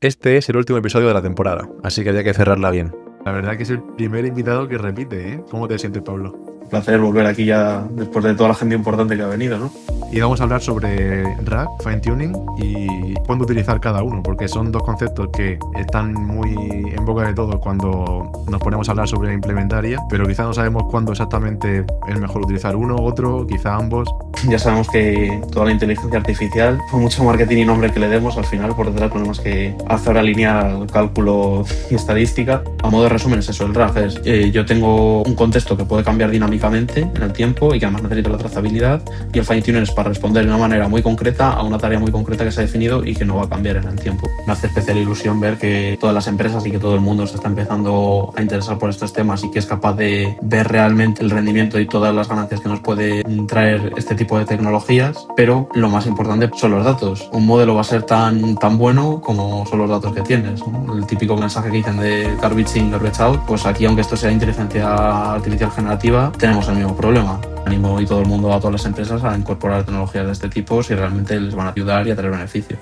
Este es el último episodio de la temporada, así que había que cerrarla bien. La verdad que es el primer invitado que repite, ¿eh? ¿Cómo te sientes, Pablo? Un placer volver aquí ya después de toda la gente importante que ha venido, ¿no? Y vamos a hablar sobre RAG, Fine Tuning y cuándo utilizar cada uno, porque son dos conceptos que están muy en boca de todos cuando nos ponemos a hablar sobre implementar IA, pero quizá no sabemos cuándo exactamente es mejor utilizar uno, otro, quizá ambos. Ya sabemos que toda la inteligencia artificial, por mucho marketing y nombre que le demos, al final por detrás tenemos que hacer una línea, cálculo y estadística. A modo de resumen es eso, el RAG es yo tengo un contexto que puede cambiar dinámicamente en el tiempo y que además necesita la trazabilidad, y el fine tuning es para responder de una manera muy concreta a una tarea muy concreta que se ha definido y que no va a cambiar en el tiempo. Me hace especial ilusión ver que todas las empresas y que todo el mundo se está empezando a interesar por estos temas y que es capaz de ver realmente el rendimiento y todas las ganancias que nos puede traer este tipo de tecnologías, pero lo más importante son los datos. Un modelo va a ser tan bueno como son los datos que tienes, ¿no? El típico mensaje que dicen de garbage in, garbage out, pues aquí, aunque esto sea inteligencia artificial generativa, tenemos el mismo problema. Animo y todo el mundo, a todas las empresas, a incorporar tecnologías de este tipo si realmente les van a ayudar y a traer beneficio.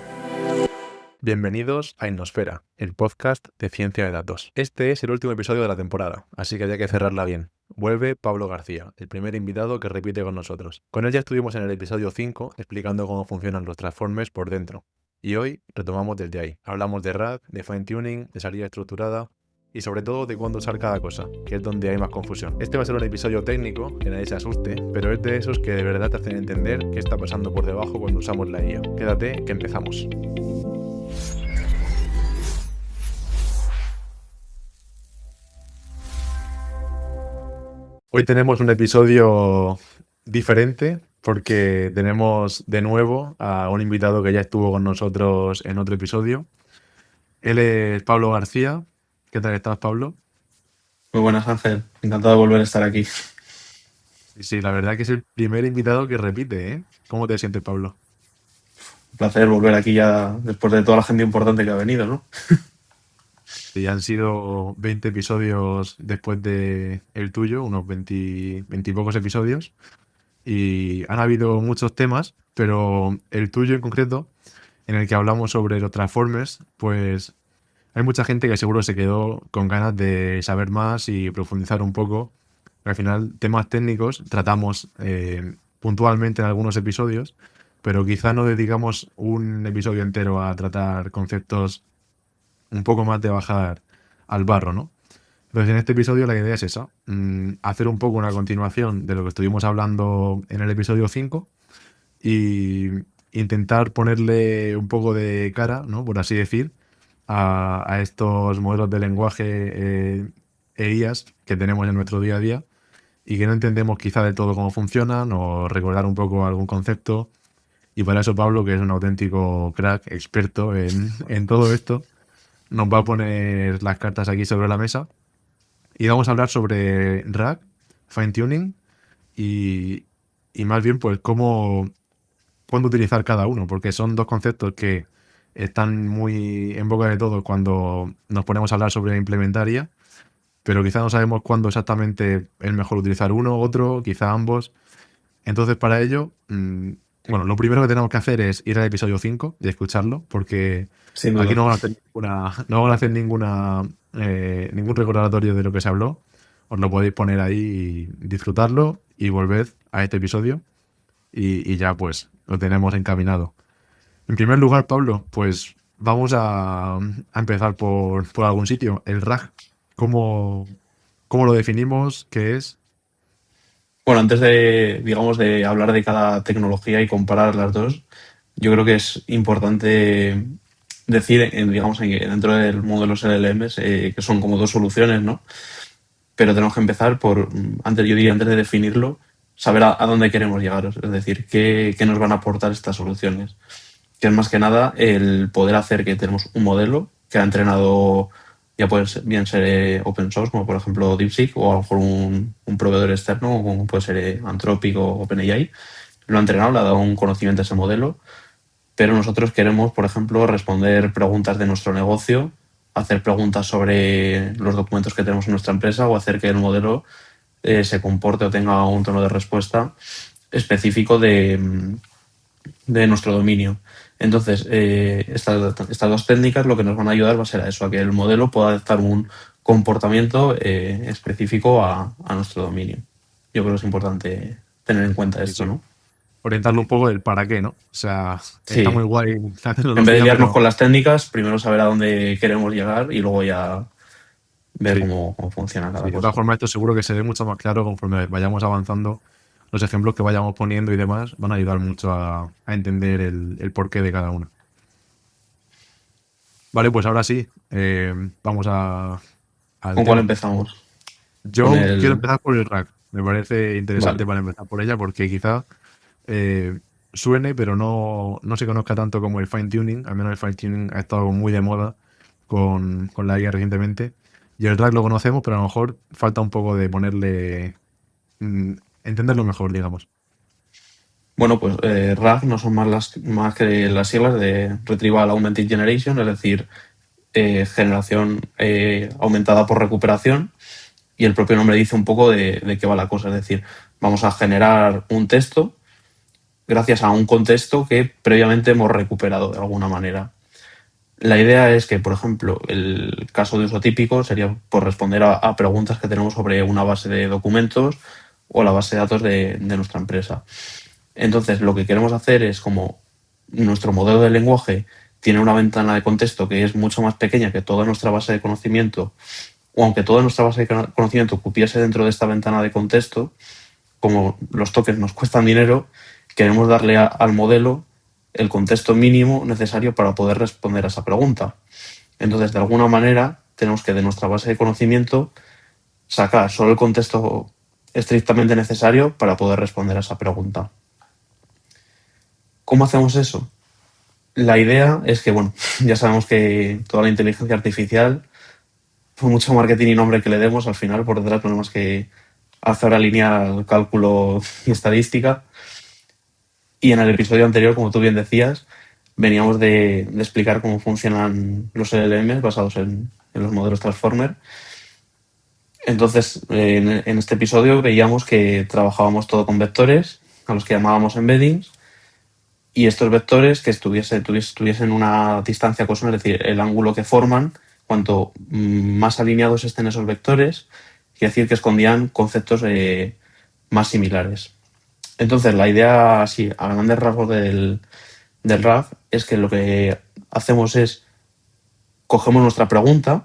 Bienvenidos a Innosfera, el podcast de ciencia de datos. Este es el último episodio de la temporada, así que había que cerrarla bien. Vuelve Pablo García, el primer invitado que repite con nosotros. Con él ya estuvimos en el episodio 5 explicando cómo funcionan los transformers por dentro. Y hoy retomamos desde ahí. Hablamos de RAG, de fine tuning, de salida estructurada y sobre todo de cuándo usar cada cosa, que es donde hay más confusión. Este va a ser un episodio técnico, que nadie se asuste, pero es de esos que de verdad te hacen entender qué está pasando por debajo cuando usamos la IA. Quédate, que empezamos. Hoy tenemos un episodio diferente porque tenemos de nuevo a un invitado que ya estuvo con nosotros en otro episodio. Él es Pablo García. ¿Qué tal estás, Pablo? Muy buenas, Ángel. Encantado de volver a estar aquí. Sí, la verdad que es el primer invitado que repite, ¿eh? ¿Cómo te sientes, Pablo? Un placer volver aquí ya después de toda la gente importante que ha venido, ¿no? Ya han sido 20 episodios después de el tuyo, unos 20 y pocos episodios, y han habido muchos temas, pero el tuyo en concreto, en el que hablamos sobre los Transformers, pues hay mucha gente que seguro se quedó con ganas de saber más y profundizar un poco. Al final, temas técnicos tratamos puntualmente en algunos episodios, pero quizá no dedicamos un episodio entero a tratar conceptos un poco más de bajar al barro, ¿no? Entonces, en este episodio la idea es esa, hacer un poco una continuación de lo que estuvimos hablando en el episodio 5 y intentar ponerle un poco de cara, ¿no? Por así decir, a estos modelos de lenguaje e IAs que tenemos en nuestro día a día y que no entendemos quizá del todo cómo funcionan o recordar un poco algún concepto. Y para eso Pablo, que es un auténtico crack, experto en todo esto, nos va a poner las cartas aquí sobre la mesa y vamos a hablar sobre RAG, fine tuning y, y más bien pues cuándo utilizar cada uno, porque son dos conceptos que están muy en boca de todos cuando nos ponemos a hablar sobre implementar IA, pero quizá no sabemos cuándo exactamente es mejor utilizar uno, otro, quizá ambos. Entonces, para ello, bueno, lo primero que tenemos que hacer es ir al episodio 5 y escucharlo, porque Sin aquí duda. no van a hacer ningún recordatorio de lo que se habló. Os lo podéis poner ahí y disfrutarlo y volved a este episodio y ya pues lo tenemos encaminado. En primer lugar, Pablo, pues vamos a empezar por algún sitio. El RAG, ¿cómo lo definimos? ¿Qué es? Bueno, antes de, digamos, de hablar de cada tecnología y comparar las dos, yo creo que es importante decir, digamos, dentro del mundo de los LLMs, que son como dos soluciones, ¿no? Pero tenemos que empezar por, antes, yo diría, antes de definirlo, saber a dónde queremos llegar, es decir, qué nos van a aportar estas soluciones. Que es más que nada el poder hacer que tenemos un modelo que ha entrenado, ya puede ser, bien ser open source, como por ejemplo DeepSeek, o a lo mejor un proveedor externo, como puede ser Anthropic o OpenAI. Lo ha entrenado, le ha dado un conocimiento a ese modelo, pero nosotros queremos, por ejemplo, responder preguntas de nuestro negocio, hacer preguntas sobre los documentos que tenemos en nuestra empresa o hacer que el modelo se comporte o tenga un tono de respuesta específico de nuestro dominio. Entonces, estas dos técnicas lo que nos van a ayudar va a ser a eso, a que el modelo pueda adaptar un comportamiento específico a nuestro dominio. Yo creo que es importante tener en cuenta Sí, esto, sí. ¿no? Orientarlo un poco del para qué, ¿no? O sea, está muy Sí, guay la en vez de tecnología, liarnos pero con las técnicas, primero saber a dónde queremos llegar y luego ya ver sí, cómo funciona cada sí. De todas cosa. formas, esto seguro que se ve mucho más claro conforme vayamos avanzando. Los ejemplos que vayamos poniendo y demás van a ayudar mucho a entender el porqué de cada uno. Vale, pues ahora sí, vamos al ¿Con cuál tema. empezamos? Con Yo quiero el... empezar por el rack. Me parece Vale. interesante para empezar por ella porque quizá suene, pero no se conozca tanto como el fine tuning. Al menos el fine tuning ha estado muy de moda con la IA recientemente. Y el rack lo conocemos, pero a lo mejor falta un poco de ponerle, entenderlo mejor, digamos. Bueno, pues RAG no son más que las siglas de Retrieval Augmented Generation, es decir, generación aumentada por recuperación, y el propio nombre dice un poco de qué va la cosa, es decir, vamos a generar un texto gracias a un contexto que previamente hemos recuperado de alguna manera. La idea es que, por ejemplo, el caso de uso típico sería por responder a preguntas que tenemos sobre una base de documentos o la base de datos de nuestra empresa. Entonces, lo que queremos hacer es como nuestro modelo de lenguaje tiene una ventana de contexto que es mucho más pequeña que toda nuestra base de conocimiento, o aunque toda nuestra base de conocimiento cupiese dentro de esta ventana de contexto, como los tokens nos cuestan dinero, queremos darle al modelo el contexto mínimo necesario para poder responder a esa pregunta. Entonces, de alguna manera, tenemos que de nuestra base de conocimiento sacar solo el contexto estrictamente necesario para poder responder a esa pregunta. ¿Cómo hacemos eso? La idea es que, bueno, ya sabemos que toda la inteligencia artificial, por mucho marketing y nombre que le demos, al final por detrás no es más que álgebra lineal, cálculo y estadística. Y en el episodio anterior, como tú bien decías, veníamos de explicar cómo funcionan los LLMs basados en los modelos Transformer. Entonces, en este episodio veíamos que trabajábamos todo con vectores, a los que llamábamos embeddings, y estos vectores que tuviesen una distancia coseno, es decir, el ángulo que forman, cuanto más alineados estén esos vectores, quiere decir que escondían conceptos más similares. Entonces, la idea, así, a grandes rasgos del RAG, es que lo que hacemos es cogemos nuestra pregunta,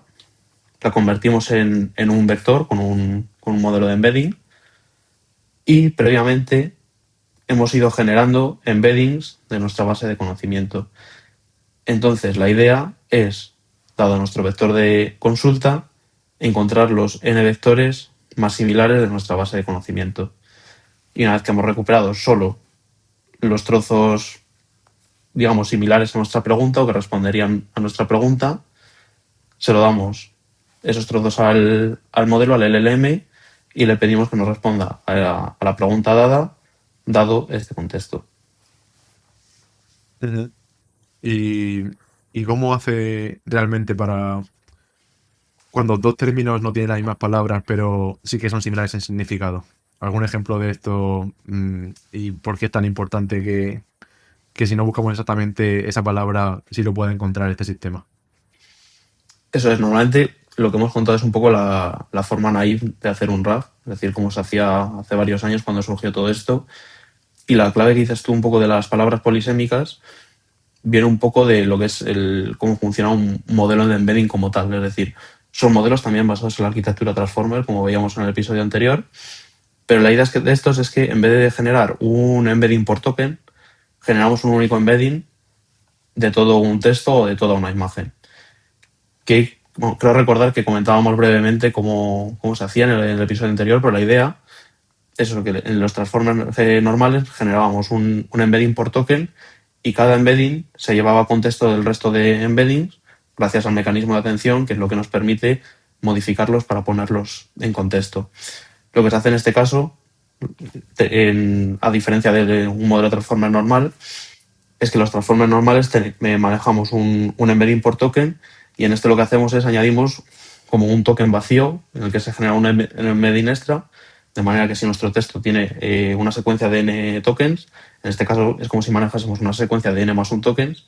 la convertimos en un vector con un modelo de embedding y previamente hemos ido generando embeddings de nuestra base de conocimiento. Entonces, la idea es, dado nuestro vector de consulta, encontrar los n vectores más similares de nuestra base de conocimiento. Y una vez que hemos recuperado solo los trozos, digamos, similares a nuestra pregunta o que responderían a nuestra pregunta, se lo damos esos trozos al modelo, al LLM, y le pedimos que nos responda a la pregunta dada, dado este contexto. Ujú. Y, y cómo hace realmente para cuando dos términos no tienen las mismas palabras, pero sí que son similares en significado. ¿Algún ejemplo de esto? ¿Y por qué es tan importante que si no buscamos exactamente esa palabra, sí lo pueda encontrar este sistema? Eso es, normalmente lo que hemos contado es un poco la forma naive de hacer un RAG, es decir, cómo se hacía hace varios años cuando surgió todo esto. Y la clave que dices tú un poco de las palabras polisémicas viene un poco de lo que es cómo funciona un modelo de embedding como tal. Es decir, son modelos también basados en la arquitectura Transformer, como veíamos en el episodio anterior. Pero la idea de estos es que en vez de generar un embedding por token, generamos un único embedding de todo un texto o de toda una imagen. Que bueno, creo recordar que comentábamos brevemente cómo se hacía en el episodio anterior, pero la idea es eso, que en los transformers normales generábamos un embedding por token y cada embedding se llevaba contexto del resto de embeddings gracias al mecanismo de atención, que es lo que nos permite modificarlos para ponerlos en contexto. Lo que se hace en este caso, a diferencia de un modelo de transformer normal, es que los transformers normales manejamos un embedding por token y en este lo que hacemos es añadimos como un token vacío en el que se genera un embedding extra De manera que si nuestro texto tiene una secuencia de n tokens, en este caso es como si manejásemos una secuencia de n más un tokens,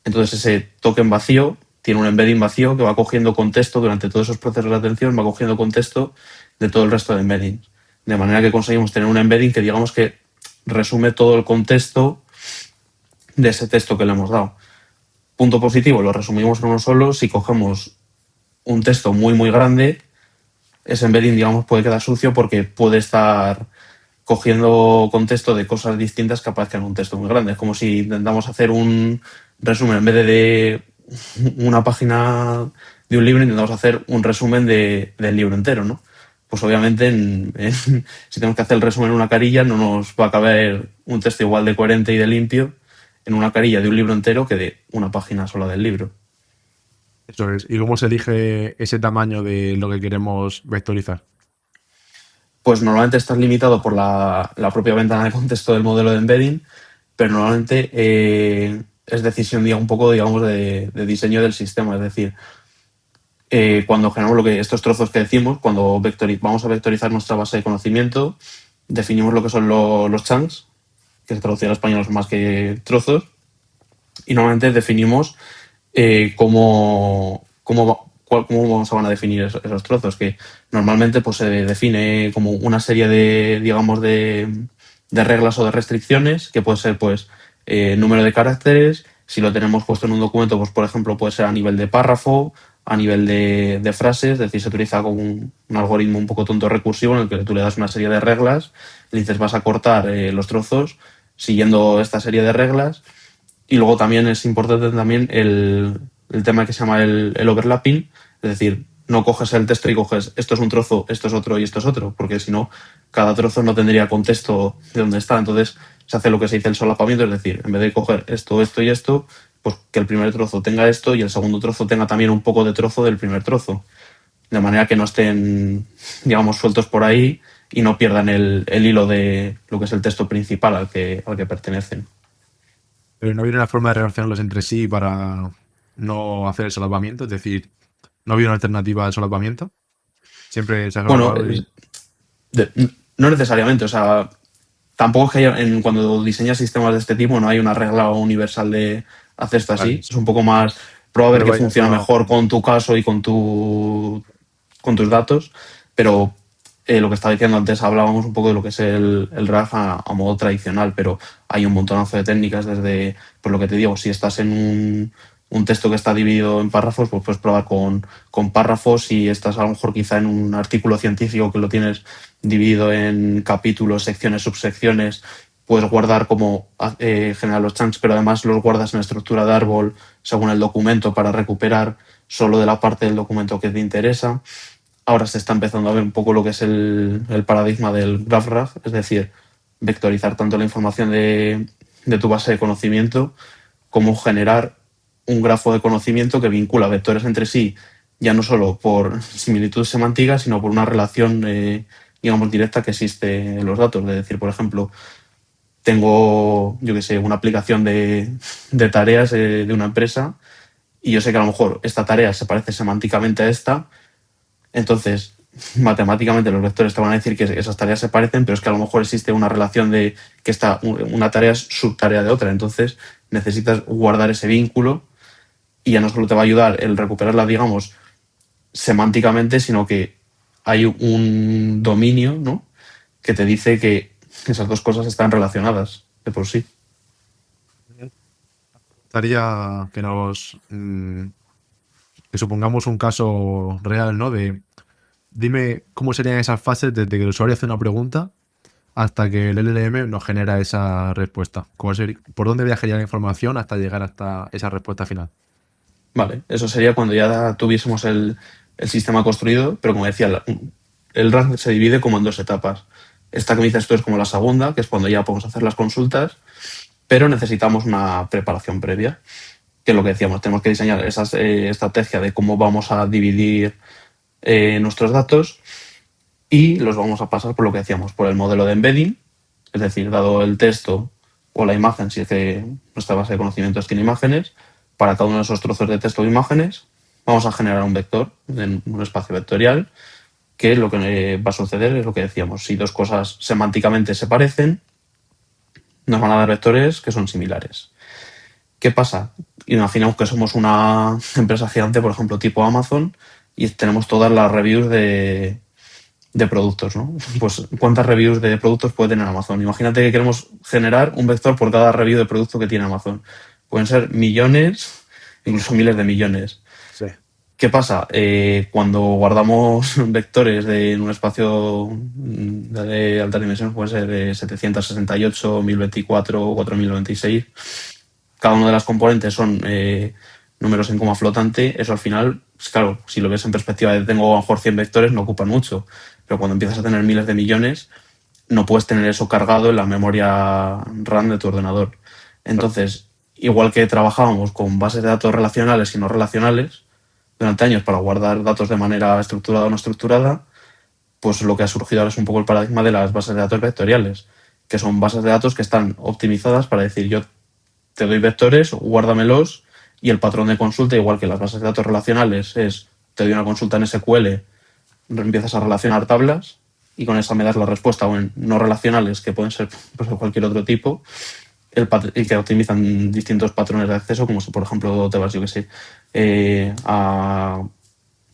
entonces ese token vacío tiene un embedding vacío que va cogiendo contexto durante todos esos procesos de atención, va cogiendo contexto de todo el resto de embeddings. De manera que conseguimos tener un embedding que digamos que resume todo el contexto de ese texto que le hemos dado. Punto positivo, lo resumimos en uno solo. Si cogemos un texto muy, muy grande, ese embedding, digamos, puede quedar sucio porque puede estar cogiendo contexto de cosas distintas que aparezcan en un texto muy grande. Es como si intentamos hacer un resumen, en vez de una página de un libro, intentamos hacer un resumen del libro entero, ¿no? Pues obviamente si tenemos que hacer el resumen en una carilla, no nos va a caber un texto igual de coherente y de limpio en una carilla de un libro entero que de una página sola del libro. Eso es. ¿Y cómo se elige ese tamaño de lo que queremos vectorizar? Pues normalmente estás limitado por la propia ventana de contexto del modelo de embedding, pero normalmente es decisión un poco, digamos, de diseño del sistema. Es decir, cuando generamos estos trozos que decimos, cuando vamos a vectorizar nuestra base de conocimiento, definimos lo que son los chunks, que se traduce al español son más que trozos, y normalmente definimos cómo van a definir esos trozos, que normalmente pues, se define como una serie de, digamos, de reglas o de restricciones, que puede ser pues número de caracteres. Si lo tenemos puesto en un documento, pues por ejemplo puede ser a nivel de párrafo, a nivel de frases, es decir, se utiliza como un algoritmo un poco tonto recursivo en el que tú le das una serie de reglas, le dices vas a cortar los trozos siguiendo esta serie de reglas. Y luego también es importante también el tema que se llama el overlapping, es decir, no coges el texto y coges esto es un trozo, esto es otro y esto es otro, porque si no, cada trozo no tendría contexto de dónde está. Entonces se hace lo que se dice el solapamiento, es decir, en vez de coger esto, esto y esto, pues que el primer trozo tenga esto y el segundo trozo tenga también un poco de trozo del primer trozo. De manera que no estén, digamos, sueltos por ahí y no pierdan el hilo de lo que es el texto principal al que pertenecen. Pero no había una forma de relacionarlos entre sí para no hacer el solapamiento, es decir, no había una alternativa al solapamiento. Siempre se ha Bueno, solapado y... de- no necesariamente, o sea, tampoco es que cuando diseñas sistemas de este tipo no hay una regla universal de hacer esto Vale, así. Es un poco más prueba a ver pero qué vaya, funciona no, mejor con tu caso y con tus datos, pero lo que estaba diciendo antes hablábamos un poco de lo que es el RAG a modo tradicional, pero hay un montonazo de técnicas desde, por lo que te digo, si estás en un texto que está dividido en párrafos, pues puedes probar con párrafos. Si estás a lo mejor quizá en un artículo científico que lo tienes dividido en capítulos, secciones, subsecciones, puedes guardar como generar los chunks, pero además los guardas en estructura de árbol según el documento para recuperar solo de la parte del documento que te interesa. Ahora se está empezando a ver un poco lo que es el paradigma del GraphRag, es decir, vectorizar tanto la información de tu base de conocimiento como generar un grafo de conocimiento que vincula vectores entre sí, ya no solo por similitud semántica, sino por una relación, digamos, directa que existe en los datos. Es decir, por ejemplo, tengo, yo qué sé, una aplicación de tareas de una empresa y yo sé que a lo mejor esta tarea se parece semánticamente a esta, entonces matemáticamente los vectores te van a decir que esas tareas se parecen, pero es que a lo mejor existe una relación de que una tarea es subtarea de otra, entonces necesitas guardar ese vínculo y ya no solo te va a ayudar el recuperarla, digamos, semánticamente, sino que hay un dominio, ¿no?, que te dice que esas dos cosas están relacionadas de por sí. gustaría que que supongamos un caso real, ¿no? De dime cómo serían esas fases desde que el usuario hace una pregunta hasta que el LLM nos genera esa respuesta. ¿Por dónde viajaría la información hasta llegar hasta esa respuesta final? Vale, eso sería cuando ya tuviésemos el sistema construido, pero como decía, el RAG se divide como en dos etapas. Esta que me dices tú es como la segunda, que es cuando ya podemos hacer las consultas, pero necesitamos una preparación previa, que es lo que decíamos, tenemos que diseñar esa estrategia de cómo vamos a dividir nuestros datos y los vamos a pasar por lo que decíamos, por el modelo de embedding, es decir, dado el texto o la imagen, si es que nuestra base de conocimientos tiene imágenes, para cada uno de esos trozos de texto o imágenes vamos a generar un vector en un espacio vectorial que lo que va a suceder es lo que decíamos. Si dos cosas semánticamente se parecen, nos van a dar vectores que son similares. ¿Qué pasa? Imaginamos que somos una empresa gigante, por ejemplo, tipo Amazon, y tenemos todas las reviews de productos, ¿no? Pues, ¿cuántas reviews de productos puede tener Amazon? Imagínate que queremos generar un vector por cada review de producto que tiene Amazon. Pueden ser millones, incluso miles de millones. Sí. ¿Qué pasa? Cuando guardamos vectores en un espacio de altas dimensiones, puede ser de 768, 1024, 4096, cada una de las componentes son números en coma flotante, eso al final, pues claro, si lo ves en perspectiva de tengo a lo mejor 100 vectores, no ocupan mucho, pero cuando empiezas a tener miles de millones, no puedes tener eso cargado en la memoria RAM de tu ordenador. Entonces, igual que trabajábamos con bases de datos relacionales y no relacionales durante años para guardar datos de manera estructurada o no estructurada, pues lo que ha surgido ahora es un poco el paradigma de las bases de datos vectoriales, que son bases de datos que están optimizadas para decir yo te doy vectores, guárdamelos, y el patrón de consulta, igual que las bases de datos relacionales, es te doy una consulta en SQL, empiezas a relacionar tablas y con esa me das la respuesta, o en no relacionales, que pueden ser pues, de cualquier otro tipo, y que optimizan distintos patrones de acceso, como si, por ejemplo, te vas, yo que sé, a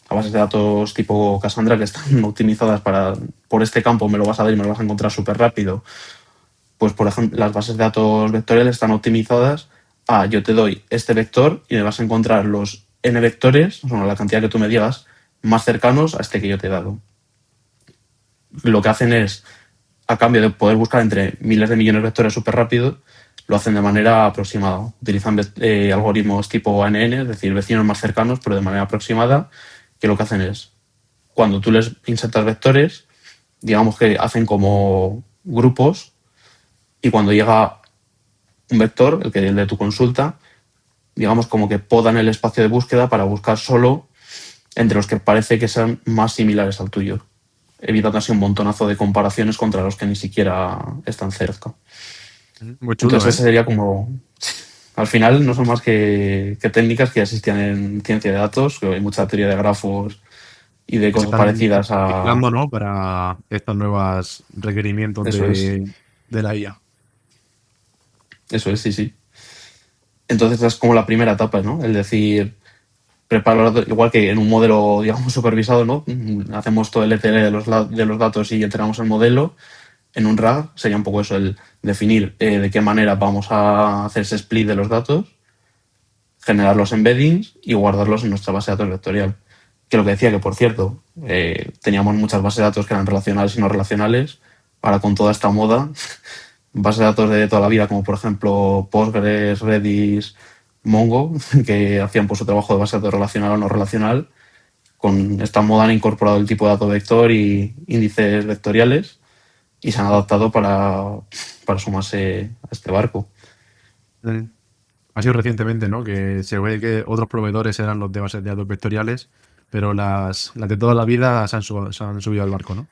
bases de datos tipo Cassandra que están optimizadas por este campo, me lo vas a dar y me lo vas a encontrar súper rápido. Pues, por ejemplo, las bases de datos vectoriales están optimizadas a yo te doy este vector y me vas a encontrar los n vectores, o sea, la cantidad que tú me digas, más cercanos a este que yo te he dado. Lo que hacen es, a cambio de poder buscar entre miles de millones de vectores súper rápido, lo hacen de manera aproximada. Utilizan algoritmos tipo ANN, es decir, vecinos más cercanos, pero de manera aproximada, que lo que hacen es, cuando tú les insertas vectores, digamos que hacen como grupos, y cuando llega un vector, el de tu consulta, digamos como que podan el espacio de búsqueda para buscar solo entre los que parece que sean más similares al tuyo, evitando así un montonazo de comparaciones contra los que ni siquiera están cerca. Muy chulo, Entonces ¿eh? ese sería como... Al final no son más que técnicas que ya existían en ciencia de datos, que hay mucha teoría de grafos y de Que se cosas están parecidas a... aplicando, ¿no? Para estos nuevos requerimientos Eso es, de la IA. sí, sí. Entonces es como la primera etapa, ¿no? El decir, preparo los datos, igual que en un modelo, digamos, supervisado, ¿no? Hacemos todo el ETL de los datos y entrenamos el modelo. En un RAG sería un poco eso, el definir de qué manera vamos a hacer ese split de los datos, generar los embeddings y guardarlos en nuestra base de datos vectorial. Que lo que decía que, por cierto, teníamos muchas bases de datos que eran relacionales y no relacionales. Ahora, con toda esta moda, bases de datos de toda la vida, como por ejemplo Postgres, Redis, Mongo, que hacían pues, su trabajo de base de datos relacional o no relacional. Con esta moda han incorporado el tipo de dato vector y índices vectoriales y se han adaptado para sumarse a este barco. Ha sido recientemente, ¿no? Que se ve que otros proveedores eran los de bases de datos vectoriales, pero las de toda la vida se han subido al barco, ¿no?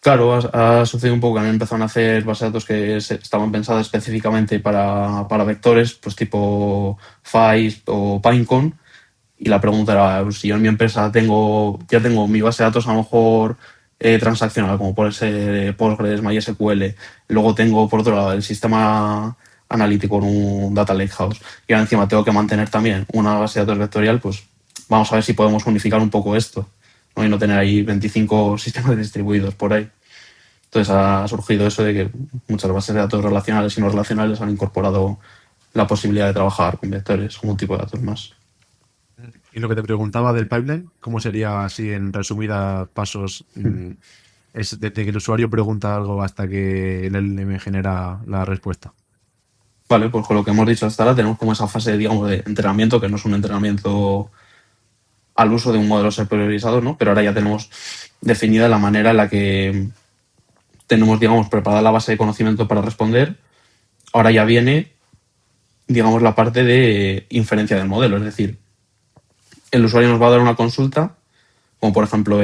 Claro, ha sucedido un poco que han empezado a hacer bases de datos que estaban pensadas específicamente para vectores, pues tipo FAIS o Pinecone. Y la pregunta era, pues, si yo en mi empresa ya tengo mi base de datos a lo mejor transaccional, como puede ser Postgres, MySQL. Luego tengo, por otro lado, el sistema analítico en un Data Lakehouse. Y ahora encima tengo que mantener también una base de datos vectorial, pues vamos a ver si podemos unificar un poco esto, ¿no? Y no tener ahí 25 sistemas distribuidos por ahí. Entonces ha surgido eso de que muchas bases de datos relacionales y no relacionales han incorporado la posibilidad de trabajar con vectores como un tipo de datos más. Y lo que te preguntaba del pipeline, ¿cómo sería así en resumidas pasos? Es desde que el usuario pregunta algo hasta que el LLM genera la respuesta. Vale, pues con lo que hemos dicho hasta ahora tenemos como esa fase, digamos, de entrenamiento, que no es un entrenamiento al uso de un modelo supervisado, ¿no? Pero ahora ya tenemos definida la manera en la que tenemos, digamos, preparada la base de conocimiento para responder. Ahora ya viene, digamos, la parte de inferencia del modelo, es decir, el usuario nos va a dar una consulta, como por ejemplo,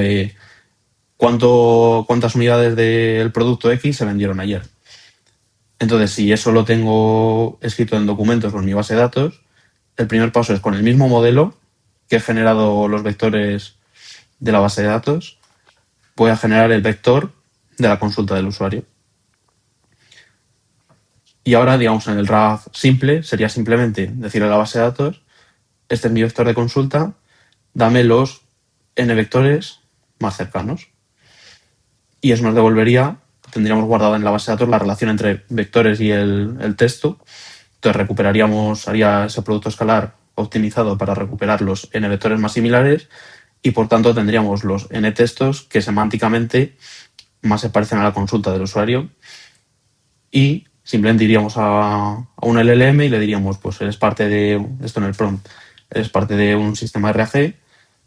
cuántas unidades del producto X se vendieron ayer. Entonces, si eso lo tengo escrito en documentos o en mi base de datos, el primer paso es con el mismo modelo que he generado los vectores de la base de datos, voy a generar el vector de la consulta del usuario. Y ahora, digamos, en el RAG simple sería simplemente decirle a la base de datos, este es mi vector de consulta, dame los n vectores más cercanos. Y eso nos devolvería, tendríamos guardada en la base de datos la relación entre vectores y el texto. Entonces recuperaríamos, haría ese producto escalar optimizado para recuperar los n vectores más similares y por tanto tendríamos los n textos que semánticamente más se parecen a la consulta del usuario y simplemente iríamos a un LLM y le diríamos, pues eres parte de, esto en el prompt, eres parte de un sistema RAG,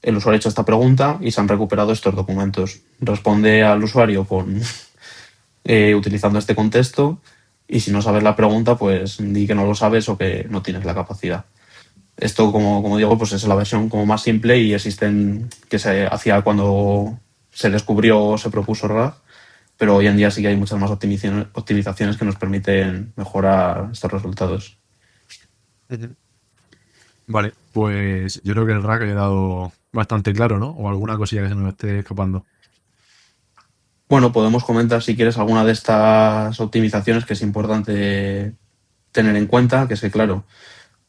el usuario ha hecho esta pregunta y se han recuperado estos documentos. Responde al usuario con utilizando este contexto y si no sabes la pregunta, pues di que no lo sabes o que no tienes la capacidad. Esto, como digo, pues es la versión como más simple y existen que se hacía cuando se descubrió o se propuso RAG, pero hoy en día sí que hay muchas más optimizaciones que nos permiten mejorar estos resultados. Ujú. Vale, pues yo creo que el rack ha quedado bastante claro, ¿no? O alguna cosilla que se nos esté escapando. Bueno, podemos comentar si quieres alguna de estas optimizaciones que es importante tener en cuenta, que es que, claro,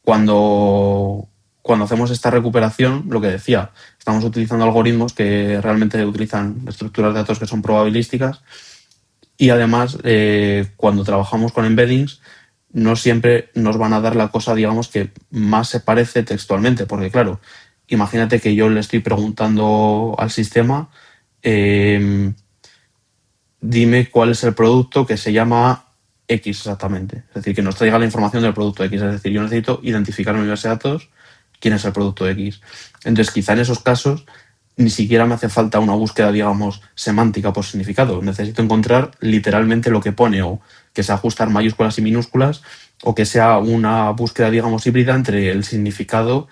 cuando hacemos esta recuperación, lo que decía, estamos utilizando algoritmos que realmente utilizan estructuras de datos que son probabilísticas y además cuando trabajamos con embeddings no siempre nos van a dar la cosa, digamos, que más se parece textualmente, porque claro, imagínate que yo le estoy preguntando al sistema dime cuál es el producto que se llama X exactamente. Es decir, que nos traiga la información del producto X. Es decir, yo necesito identificar en mi base de datos quién es el producto X. Entonces, quizá en esos casos ni siquiera me hace falta una búsqueda, digamos, semántica por significado. Necesito encontrar literalmente lo que pone o que sea ajustar mayúsculas y minúsculas o que sea una búsqueda, digamos, híbrida entre el significado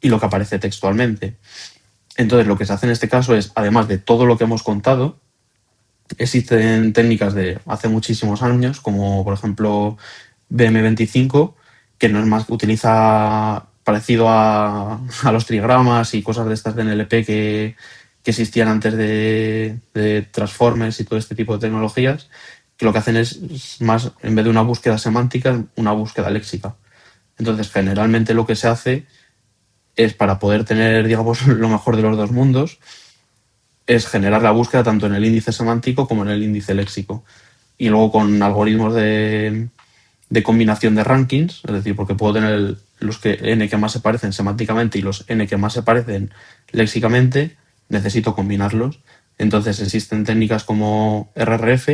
y lo que aparece textualmente. Entonces, lo que se hace en este caso es, además de todo lo que hemos contado, existen técnicas de hace muchísimos años, como por ejemplo BM25, que no es más que utiliza parecido a los trigramas y cosas de estas de NLP que existían antes de Transformers y todo este tipo de tecnologías, que lo que hacen es más, en vez de una búsqueda semántica, una búsqueda léxica. Entonces, generalmente lo que se hace es para poder tener, digamos, lo mejor de los dos mundos, es generar la búsqueda tanto en el índice semántico como en el índice léxico. Y luego con algoritmos de combinación de rankings, es decir, porque puedo tener los que n que más se parecen semánticamente y los n que más se parecen léxicamente, necesito combinarlos. Entonces existen técnicas como RRF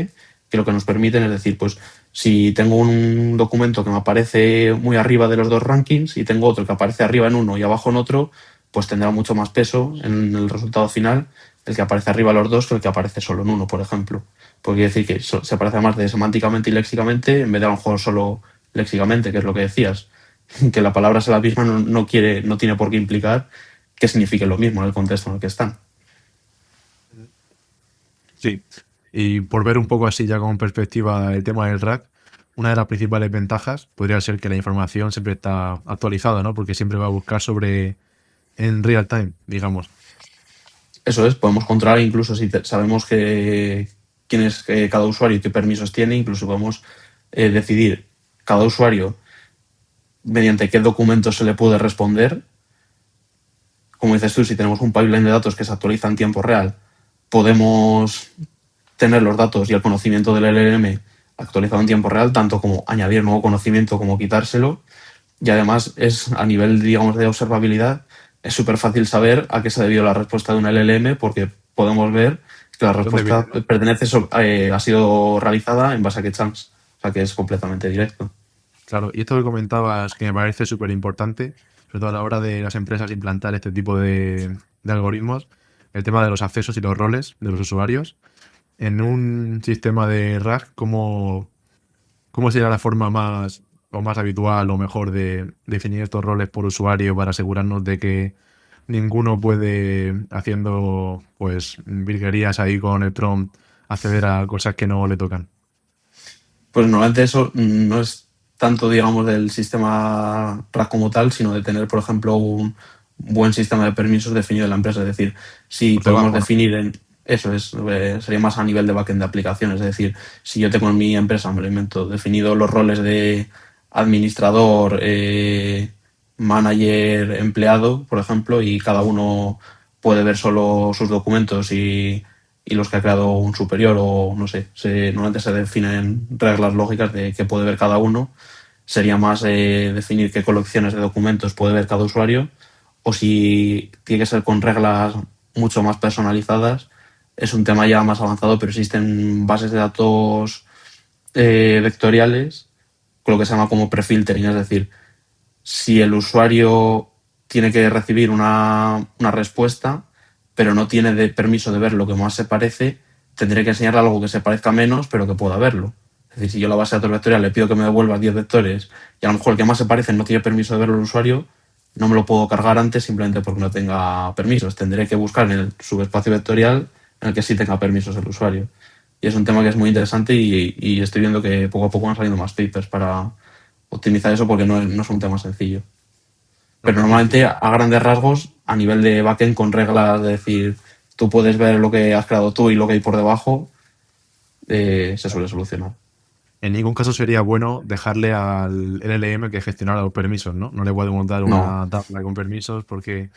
que lo que nos permiten es decir, pues si tengo un documento que me aparece muy arriba de los dos rankings y tengo otro que aparece arriba en uno y abajo en otro, pues tendrá mucho más peso en el resultado final el que aparece arriba en los dos que el que aparece solo en uno, por ejemplo. Porque quiere decir que se parece más de semánticamente y léxicamente en vez de a lo mejor solo léxicamente, que es lo que decías. Que la palabra sea la misma no tiene por qué implicar que signifique lo mismo en el contexto en el que están. Sí. Y por ver un poco así ya con perspectiva el tema del rack, una de las principales ventajas podría ser que la información siempre está actualizada, ¿no? Porque siempre va a buscar sobre en real time, digamos. Eso es, podemos controlar incluso si sabemos quién es cada usuario y qué permisos tiene, incluso podemos decidir cada usuario mediante qué documentos se le puede responder. Como dices tú, si tenemos un pipeline de datos que se actualiza en tiempo real, podemos tener los datos y el conocimiento del LLM actualizado en tiempo real, tanto como añadir nuevo conocimiento como quitárselo. Y además es a nivel, digamos, de observabilidad, es súper fácil saber a qué se ha debido la respuesta de un LLM porque podemos ver que la ¿Dónde respuesta viene, no? ha sido realizada en base a qué chunks. O sea que es completamente directo. Claro, y esto que comentabas que me parece súper importante, sobre todo a la hora de las empresas implantar este tipo de algoritmos, el tema de los accesos y los roles de los usuarios. En un sistema de RAG, ¿cómo sería la forma más o más habitual o mejor de definir estos roles por usuario para asegurarnos de que ninguno puede, haciendo pues virguerías ahí con el prompt, acceder a cosas que no le tocan? Pues normalmente eso no es tanto, digamos, del sistema RAG como tal, sino de tener, por ejemplo, un buen sistema de permisos definido en la empresa. Es decir, si Por podemos debajo, ¿no? definir en Eso es, sería más a nivel de backend de aplicaciones. Es decir, si yo tengo en mi empresa, me lo invento, definido los roles de administrador, manager, empleado, por ejemplo, y cada uno puede ver solo sus documentos y los que ha creado un superior, o no sé, normalmente se definen reglas lógicas de qué puede ver cada uno. Sería más definir qué colecciones de documentos puede ver cada usuario, o si tiene que ser con reglas mucho más personalizadas. Es un tema ya más avanzado, pero existen bases de datos vectoriales con lo que se llama como prefiltering. Es decir, si el usuario tiene que recibir una respuesta, pero no tiene permiso de ver lo que más se parece, tendré que enseñarle algo que se parezca menos, pero que pueda verlo. Es decir, si yo la base de datos vectorial le pido que me devuelva 10 vectores y a lo mejor el que más se parece no tiene permiso de verlo el usuario, no me lo puedo cargar antes simplemente porque no tenga permisos. Tendré que buscar en el subespacio vectorial en el que sí tenga permisos el usuario. Y es un tema que es muy interesante y estoy viendo que poco a poco van saliendo más papers para optimizar eso porque no es un tema sencillo. No, Pero es normalmente difícil. a grandes rasgos, a nivel de backend con reglas de decir, tú puedes ver lo que has creado tú y lo que hay por debajo, se suele solucionar. En ningún caso sería bueno dejarle al LLM que gestionara los permisos, ¿no? No le podemos dar No, una tabla con permisos porque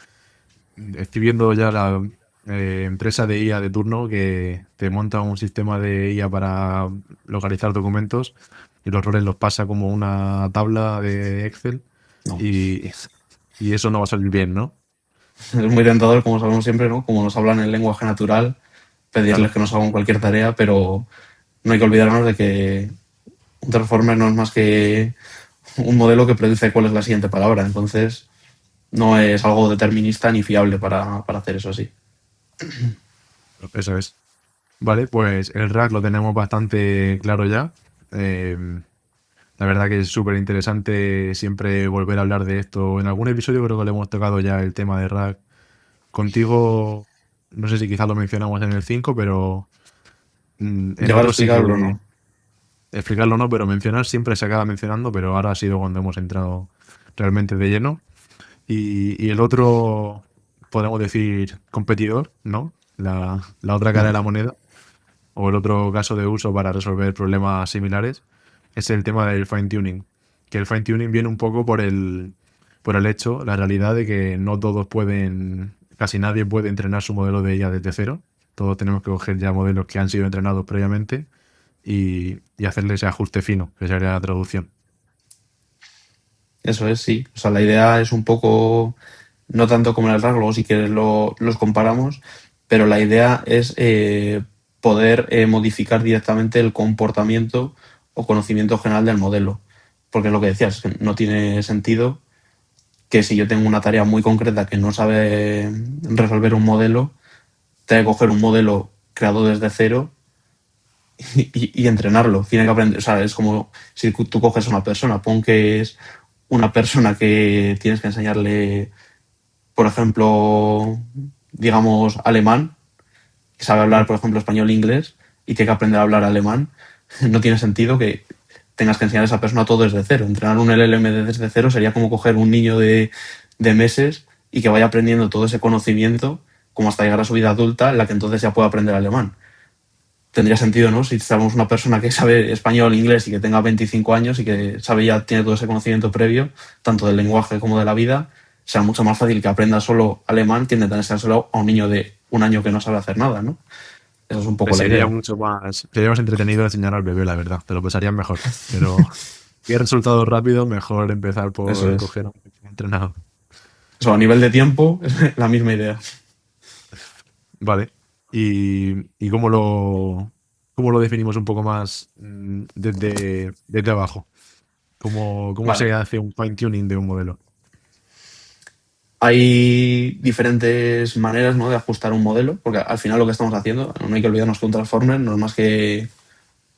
estoy viendo ya la empresa de IA de turno que te monta un sistema de IA para localizar documentos y los roles los pasa como una tabla de Excel no. y, y eso no va a salir bien, ¿no? Es muy tentador, como sabemos siempre, ¿no? Como nos hablan en lenguaje natural, pedirles Claro, que nos hagan cualquier tarea, pero no hay que olvidarnos de que un transformer no es más que un modelo que predice cuál es la siguiente palabra. Entonces, no es algo determinista ni fiable para hacer eso así. eso es. Vale, pues el rack lo tenemos bastante claro ya. La verdad que es súper interesante siempre volver a hablar de esto. En algún episodio creo que le hemos tocado ya el tema de rack. Contigo, no sé si quizás lo mencionamos en el 5 pero en Llegar a otros sí explicarlo, que ¿no? explicarlo no, pero mencionar siempre se acaba mencionando, pero ahora ha sido cuando hemos entrado realmente de lleno. Y el otro, podemos decir, competidor, ¿no? La otra cara de No. la moneda, o el otro caso de uso para resolver problemas similares, es el tema del fine tuning. Que el fine tuning viene un poco por el hecho, la realidad de que no todos pueden, casi nadie puede entrenar su modelo de IA desde cero. Todos tenemos que coger ya modelos que han sido entrenados previamente y hacerle ese ajuste fino, que sería la traducción. Eso es, sí. O sea, la idea es un poco, no tanto como en el RAG, luego si quieres los comparamos, pero la idea es poder modificar directamente el comportamiento o conocimiento general del modelo. Porque es lo que decías, que no tiene sentido que si yo tengo una tarea muy concreta que no sabe resolver un modelo, tenga que coger un modelo creado desde cero y entrenarlo. Tiene que aprender, o sea, es como si tú coges a una persona, pon que es una persona que tienes que enseñarle, por ejemplo, digamos, alemán, que sabe hablar, por ejemplo, español e inglés, y tiene que aprender a hablar alemán. No tiene sentido que tengas que enseñar a esa persona todo desde cero. Entrenar un LLM desde cero sería como coger un niño de meses y que vaya aprendiendo todo ese conocimiento como hasta llegar a su vida adulta, en la que entonces ya puede aprender alemán. Tendría sentido, ¿no? Si tenemos una persona que sabe español, inglés y que tenga 25 años y que sabe ya, tiene todo ese conocimiento previo, tanto del lenguaje como de la vida, será mucho más fácil que aprenda solo alemán que intentar enseñárselo a un niño de un año que no sabe hacer nada, ¿no? Esa es un poco la Sería idea. mucho más, sería más entretenido enseñar al bebé, la verdad, te lo pasarías mejor. Pero qué resultados rápidos, mejor empezar Eso por es. coger a un entrenador. Eso, a nivel de tiempo, es la misma idea. Vale. ¿Y cómo lo definimos un poco más desde abajo? ¿Cómo Vale. se hace un fine tuning de un modelo? Hay diferentes maneras, ¿no?, de ajustar un modelo, porque al final lo que estamos haciendo, no hay que olvidarnos que un transformer no es más que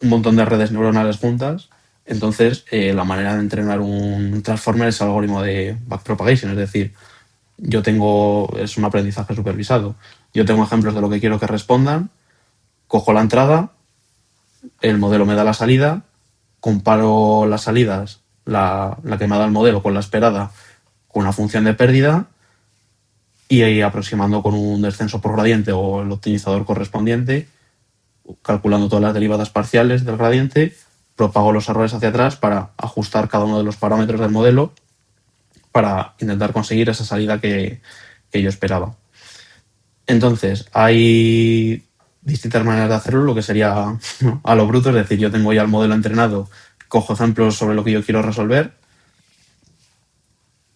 un montón de redes neuronales juntas. Entonces, la manera de entrenar un transformer es el algoritmo de backpropagation, es decir, es un aprendizaje supervisado. Yo tengo ejemplos de lo que quiero que respondan, cojo la entrada, el modelo me da la salida, comparo las salidas, la que me ha dado el modelo con la esperada, con una función de pérdida y ahí aproximando con un descenso por gradiente o el optimizador correspondiente, calculando todas las derivadas parciales del gradiente, propago los errores hacia atrás para ajustar cada uno de los parámetros del modelo para intentar conseguir esa salida que yo esperaba. Entonces, hay distintas maneras de hacerlo, lo que sería a lo bruto, es decir, yo tengo ya el modelo entrenado, cojo ejemplos sobre lo que yo quiero resolver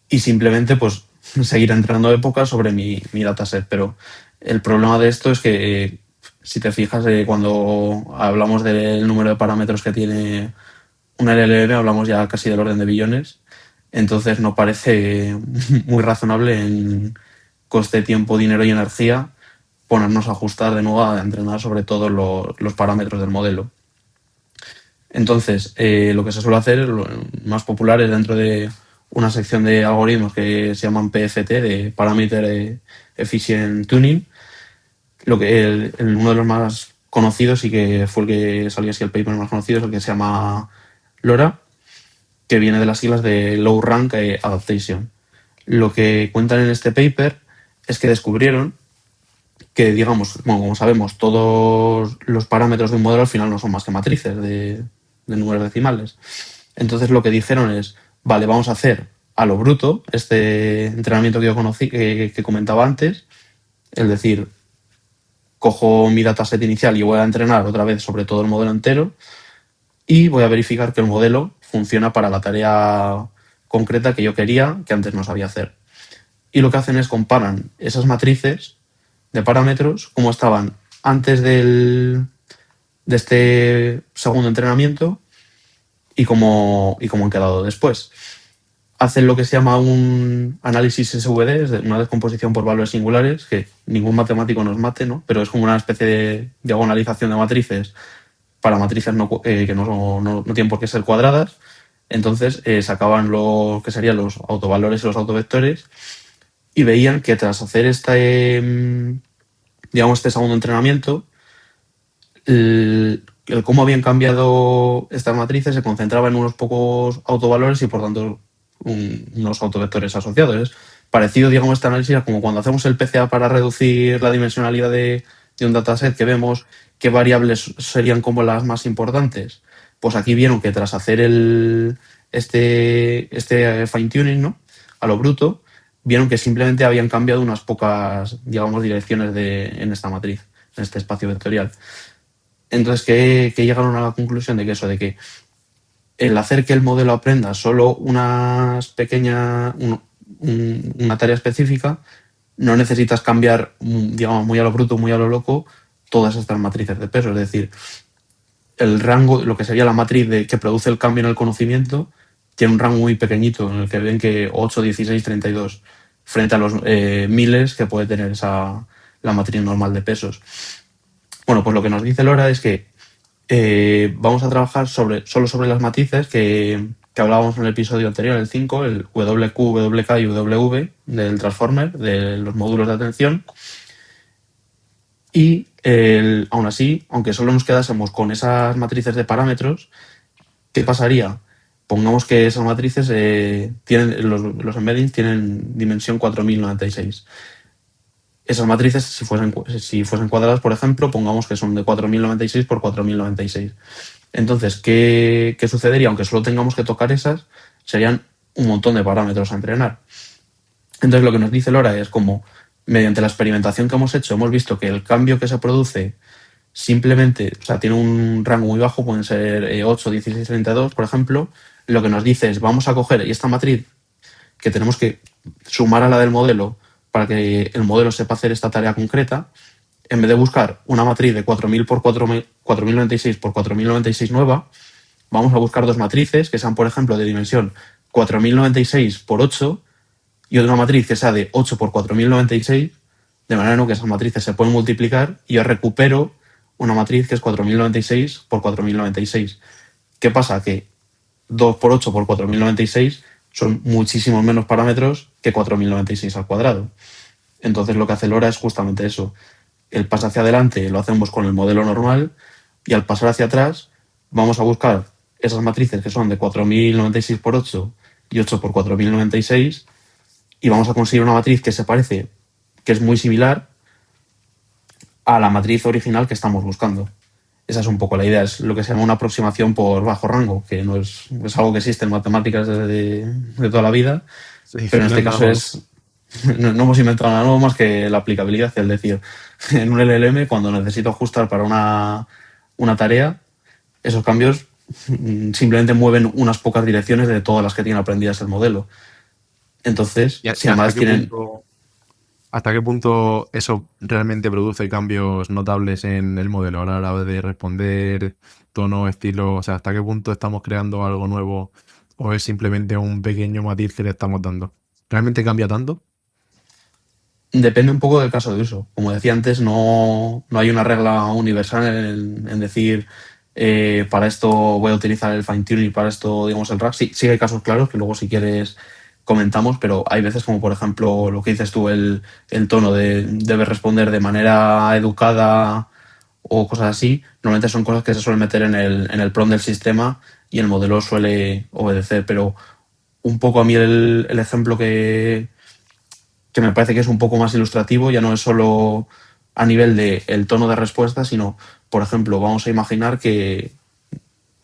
y simplemente pues seguir entrenando épocas sobre mi dataset. Pero el problema de esto es que si te fijas, cuando hablamos del número de parámetros que tiene una LLM, hablamos ya casi del orden de billones. Entonces no parece muy razonable en coste, tiempo, dinero y energía ponernos a ajustar de nuevo a entrenar sobre todos los parámetros del modelo. Entonces, lo que se suele hacer, lo más popular, es dentro de una sección de algoritmos que se llaman PFT, de Parameter Efficient Tuning. Uno de los más conocidos y que fue el que salió así el paper más conocido es el que se llama LoRa, que viene de las siglas de Low Rank Adaptation. Lo que cuentan en este paper es que descubrieron que, digamos, bueno, como sabemos, todos los parámetros de un modelo al final no son más que matrices de números decimales. Entonces lo que dijeron es, vale, vamos a hacer a lo bruto este entrenamiento que yo conocí, que comentaba antes, es decir, cojo mi dataset inicial y voy a entrenar otra vez sobre todo el modelo entero y voy a verificar que el modelo funciona para la tarea concreta que yo quería, que antes no sabía hacer. Y lo que hacen es comparan esas matrices de parámetros como estaban antes de este segundo entrenamiento y cómo han quedado después. Hacen lo que se llama un análisis SVD, es una descomposición por valores singulares, que ningún matemático nos mate, ¿no? Pero es como una especie de diagonalización de matrices para matrices que no tienen por qué ser cuadradas. Entonces sacaban lo que serían los autovalores y los autovectores y veían que tras hacer este segundo entrenamiento, el cómo habían cambiado estas matrices se concentraba en unos pocos autovalores y por tanto unos autovectores asociados. Es parecido, digamos, este análisis a como cuando hacemos el PCA para reducir la dimensionalidad de un dataset, que vemos qué variables serían como las más importantes. Pues aquí vieron que tras hacer este fine-tuning, ¿no?, a lo bruto, vieron que simplemente habían cambiado unas pocas, digamos, direcciones en esta matriz, en este espacio vectorial. Entonces, que llegaron a la conclusión de que el hacer que el modelo aprenda solo una tarea específica, no necesitas cambiar, digamos, muy a lo bruto, muy a lo loco, todas estas matrices de peso. Es decir, el rango, lo que sería la matriz que produce el cambio en el conocimiento, tiene un rango muy pequeñito, en el que ven que 8, 16, 32, frente a los miles que puede tener la matriz normal de pesos. Bueno, pues lo que nos dice LoRa es que vamos a trabajar solo sobre las matrices que hablábamos en el episodio anterior, el 5, el WQ, WK y W del transformer, de los módulos de atención. Y aún así, aunque solo nos quedásemos con esas matrices de parámetros, ¿qué pasaría? Pongamos que esas matrices los embeddings tienen dimensión 4096. Esas matrices, si fuesen cuadradas, por ejemplo, pongamos que son de 4096 por 4096. Entonces, ¿qué sucedería? Aunque solo tengamos que tocar esas, serían un montón de parámetros a entrenar. Entonces, lo que nos dice LoRa es como, mediante la experimentación que hemos hecho, hemos visto que el cambio que se produce simplemente, o sea, tiene un rango muy bajo, pueden ser 8, 16, 32, por ejemplo. Lo que nos dice es, vamos a coger esta matriz que tenemos que sumar a la del modelo para que el modelo sepa hacer esta tarea concreta, en vez de buscar una matriz de 4000 por 4096 por 4096 nueva, vamos a buscar dos matrices que sean, por ejemplo, de dimensión 4096 por 8 y otra matriz que sea de 8 por 4096, de manera que esas matrices se pueden multiplicar y yo recupero una matriz que es 4096 por 4096. ¿Qué pasa? Que 2 por 8 por 4096 son muchísimos menos parámetros que 4096 al cuadrado. Entonces lo que hace LoRa es justamente eso. El paso hacia adelante lo hacemos con el modelo normal y al pasar hacia atrás vamos a buscar esas matrices que son de 4096 por 8 y 8 por 4096 y vamos a conseguir una matriz que se parece que es muy similar a la matriz original que estamos buscando. Esa es un poco la idea, es lo que se llama una aproximación por bajo rango, que no es algo que existe en matemáticas de toda la vida, Sí, pero en no es este nada caso nuevo. es, no hemos inventado nada nuevo más que la aplicabilidad, es decir, en un LLM cuando necesito ajustar para una tarea, esos cambios simplemente mueven unas pocas direcciones de todas las que tiene aprendidas el modelo. Entonces, ¿Y si hasta además qué tienen, punto, hasta qué punto eso realmente produce cambios notables en el modelo a la hora de responder, tono, estilo? O sea, ¿hasta qué punto estamos creando algo nuevo o es simplemente un pequeño matiz que le estamos dando? ¿Realmente cambia tanto? depende un poco del caso de uso. Como decía antes, no hay una regla universal en decir para esto voy a utilizar el fine tuning y para esto, digamos, el RAG. Sí, sí hay casos claros que luego si quieres comentamos, pero hay veces como por ejemplo lo que dices tú, el tono debe responder de manera educada o cosas así. Normalmente son cosas que se suelen meter en el prompt del sistema y el modelo suele obedecer, pero un poco a mí el ejemplo que me parece que es un poco más ilustrativo, ya no es solo a nivel de el tono de respuesta, sino, por ejemplo, vamos a imaginar que,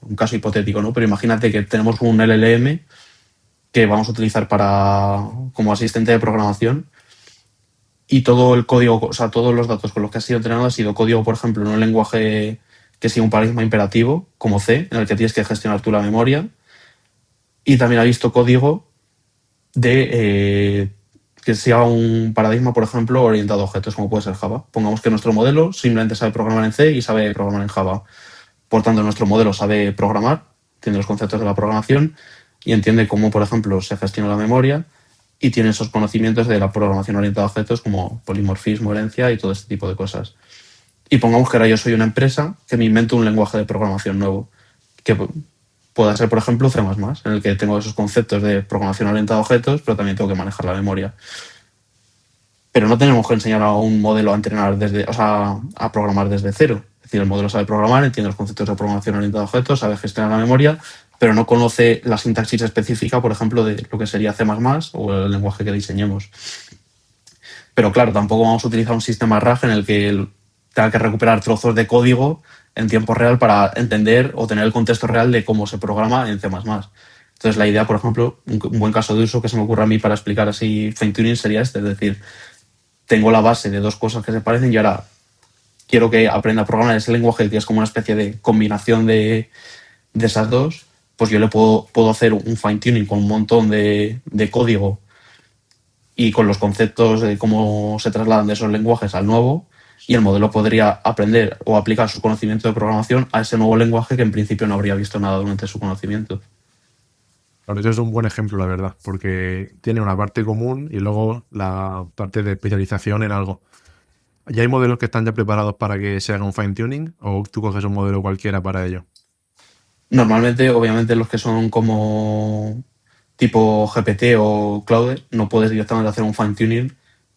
un caso hipotético, ¿no? Pero imagínate que tenemos un LLM que vamos a utilizar como asistente de programación y todo el código, o sea, todos los datos con los que ha sido entrenado ha sido código, por ejemplo, en un lenguaje que sigue un paradigma imperativo, como C, en el que tienes que gestionar tú la memoria, y también ha visto código de que sea un paradigma, por ejemplo, orientado a objetos, como puede ser Java. Pongamos que nuestro modelo simplemente sabe programar en C y sabe programar en Java. Por tanto, nuestro modelo sabe programar, entiende los conceptos de la programación y entiende cómo, por ejemplo, se gestiona la memoria y tiene esos conocimientos de la programación orientada a objetos como polimorfismo, herencia y todo este tipo de cosas. Y pongamos que ahora yo soy una empresa que me invento un lenguaje de programación nuevo, que pueda ser, por ejemplo, C++, en el que tengo esos conceptos de programación orientada a objetos, pero también tengo que manejar la memoria. Pero no tenemos que enseñar a un modelo a entrenar desde, o sea, a programar desde cero. Es decir, el modelo sabe programar, entiende los conceptos de programación orientada a objetos, sabe gestionar la memoria, pero no conoce la sintaxis específica, por ejemplo, de lo que sería C++ o el lenguaje que diseñemos. Pero claro, tampoco vamos a utilizar un sistema RAG en el que tenga que recuperar trozos de código en tiempo real para entender o tener el contexto real de cómo se programa en C++. Entonces, la idea, por ejemplo, un buen caso de uso que se me ocurre a mí para explicar así fine tuning sería este, es decir, tengo la base de dos cosas que se parecen y ahora quiero que aprenda a programar ese lenguaje que es como una especie de combinación de esas dos, pues yo le puedo hacer un fine tuning con un montón de código y con los conceptos de cómo se trasladan de esos lenguajes al nuevo, y el modelo podría aprender o aplicar su conocimiento de programación a ese nuevo lenguaje que en principio no habría visto nada durante su conocimiento. Claro, eso es un buen ejemplo, la verdad, porque tiene una parte común y luego la parte de especialización en algo. ¿Ya hay modelos que están ya preparados para que se haga un fine tuning o tú coges un modelo cualquiera para ello? Normalmente, obviamente, los que son como tipo GPT o Claude, no puedes directamente hacer un fine tuning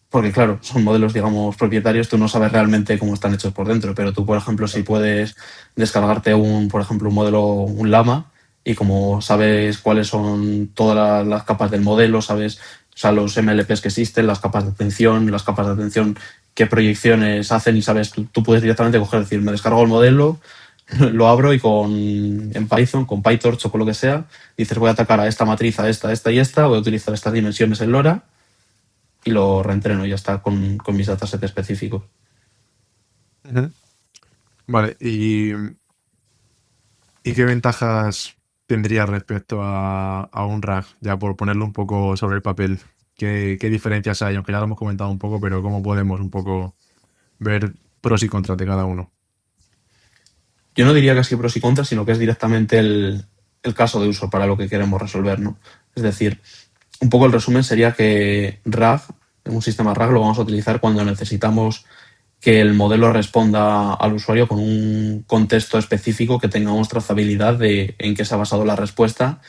porque, claro, son modelos, digamos, propietarios, tú no sabes realmente cómo están hechos por dentro, pero tú, por ejemplo, si puedes descargarte por ejemplo, un modelo, un Llama, y como sabes cuáles son todas las capas del modelo, sabes, o sea, los MLPs que existen, las capas de atención, qué proyecciones hacen y sabes, tú puedes directamente coger, decir, me descargo el modelo, lo abro y en Python, con PyTorch o con lo que sea, dices voy a atacar a esta matriz, a esta y esta, voy a utilizar estas dimensiones en LoRa y lo reentreno y ya está con mis datasets específicos. Ujú. Vale, ¿y qué ventajas tendría respecto a un RAG? Ya por ponerlo un poco sobre el papel. ¿Qué diferencias hay? Aunque ya lo hemos comentado un poco, pero ¿cómo podemos un poco ver pros y contras de cada uno? Yo no diría que es pros y contras, sino que es directamente el caso de uso para lo que queremos resolver, ¿no? Es decir, un poco el resumen sería que RAG, un sistema RAG lo vamos a utilizar cuando necesitamos que el modelo responda al usuario con un contexto específico, que tengamos trazabilidad de en qué se ha basado la respuesta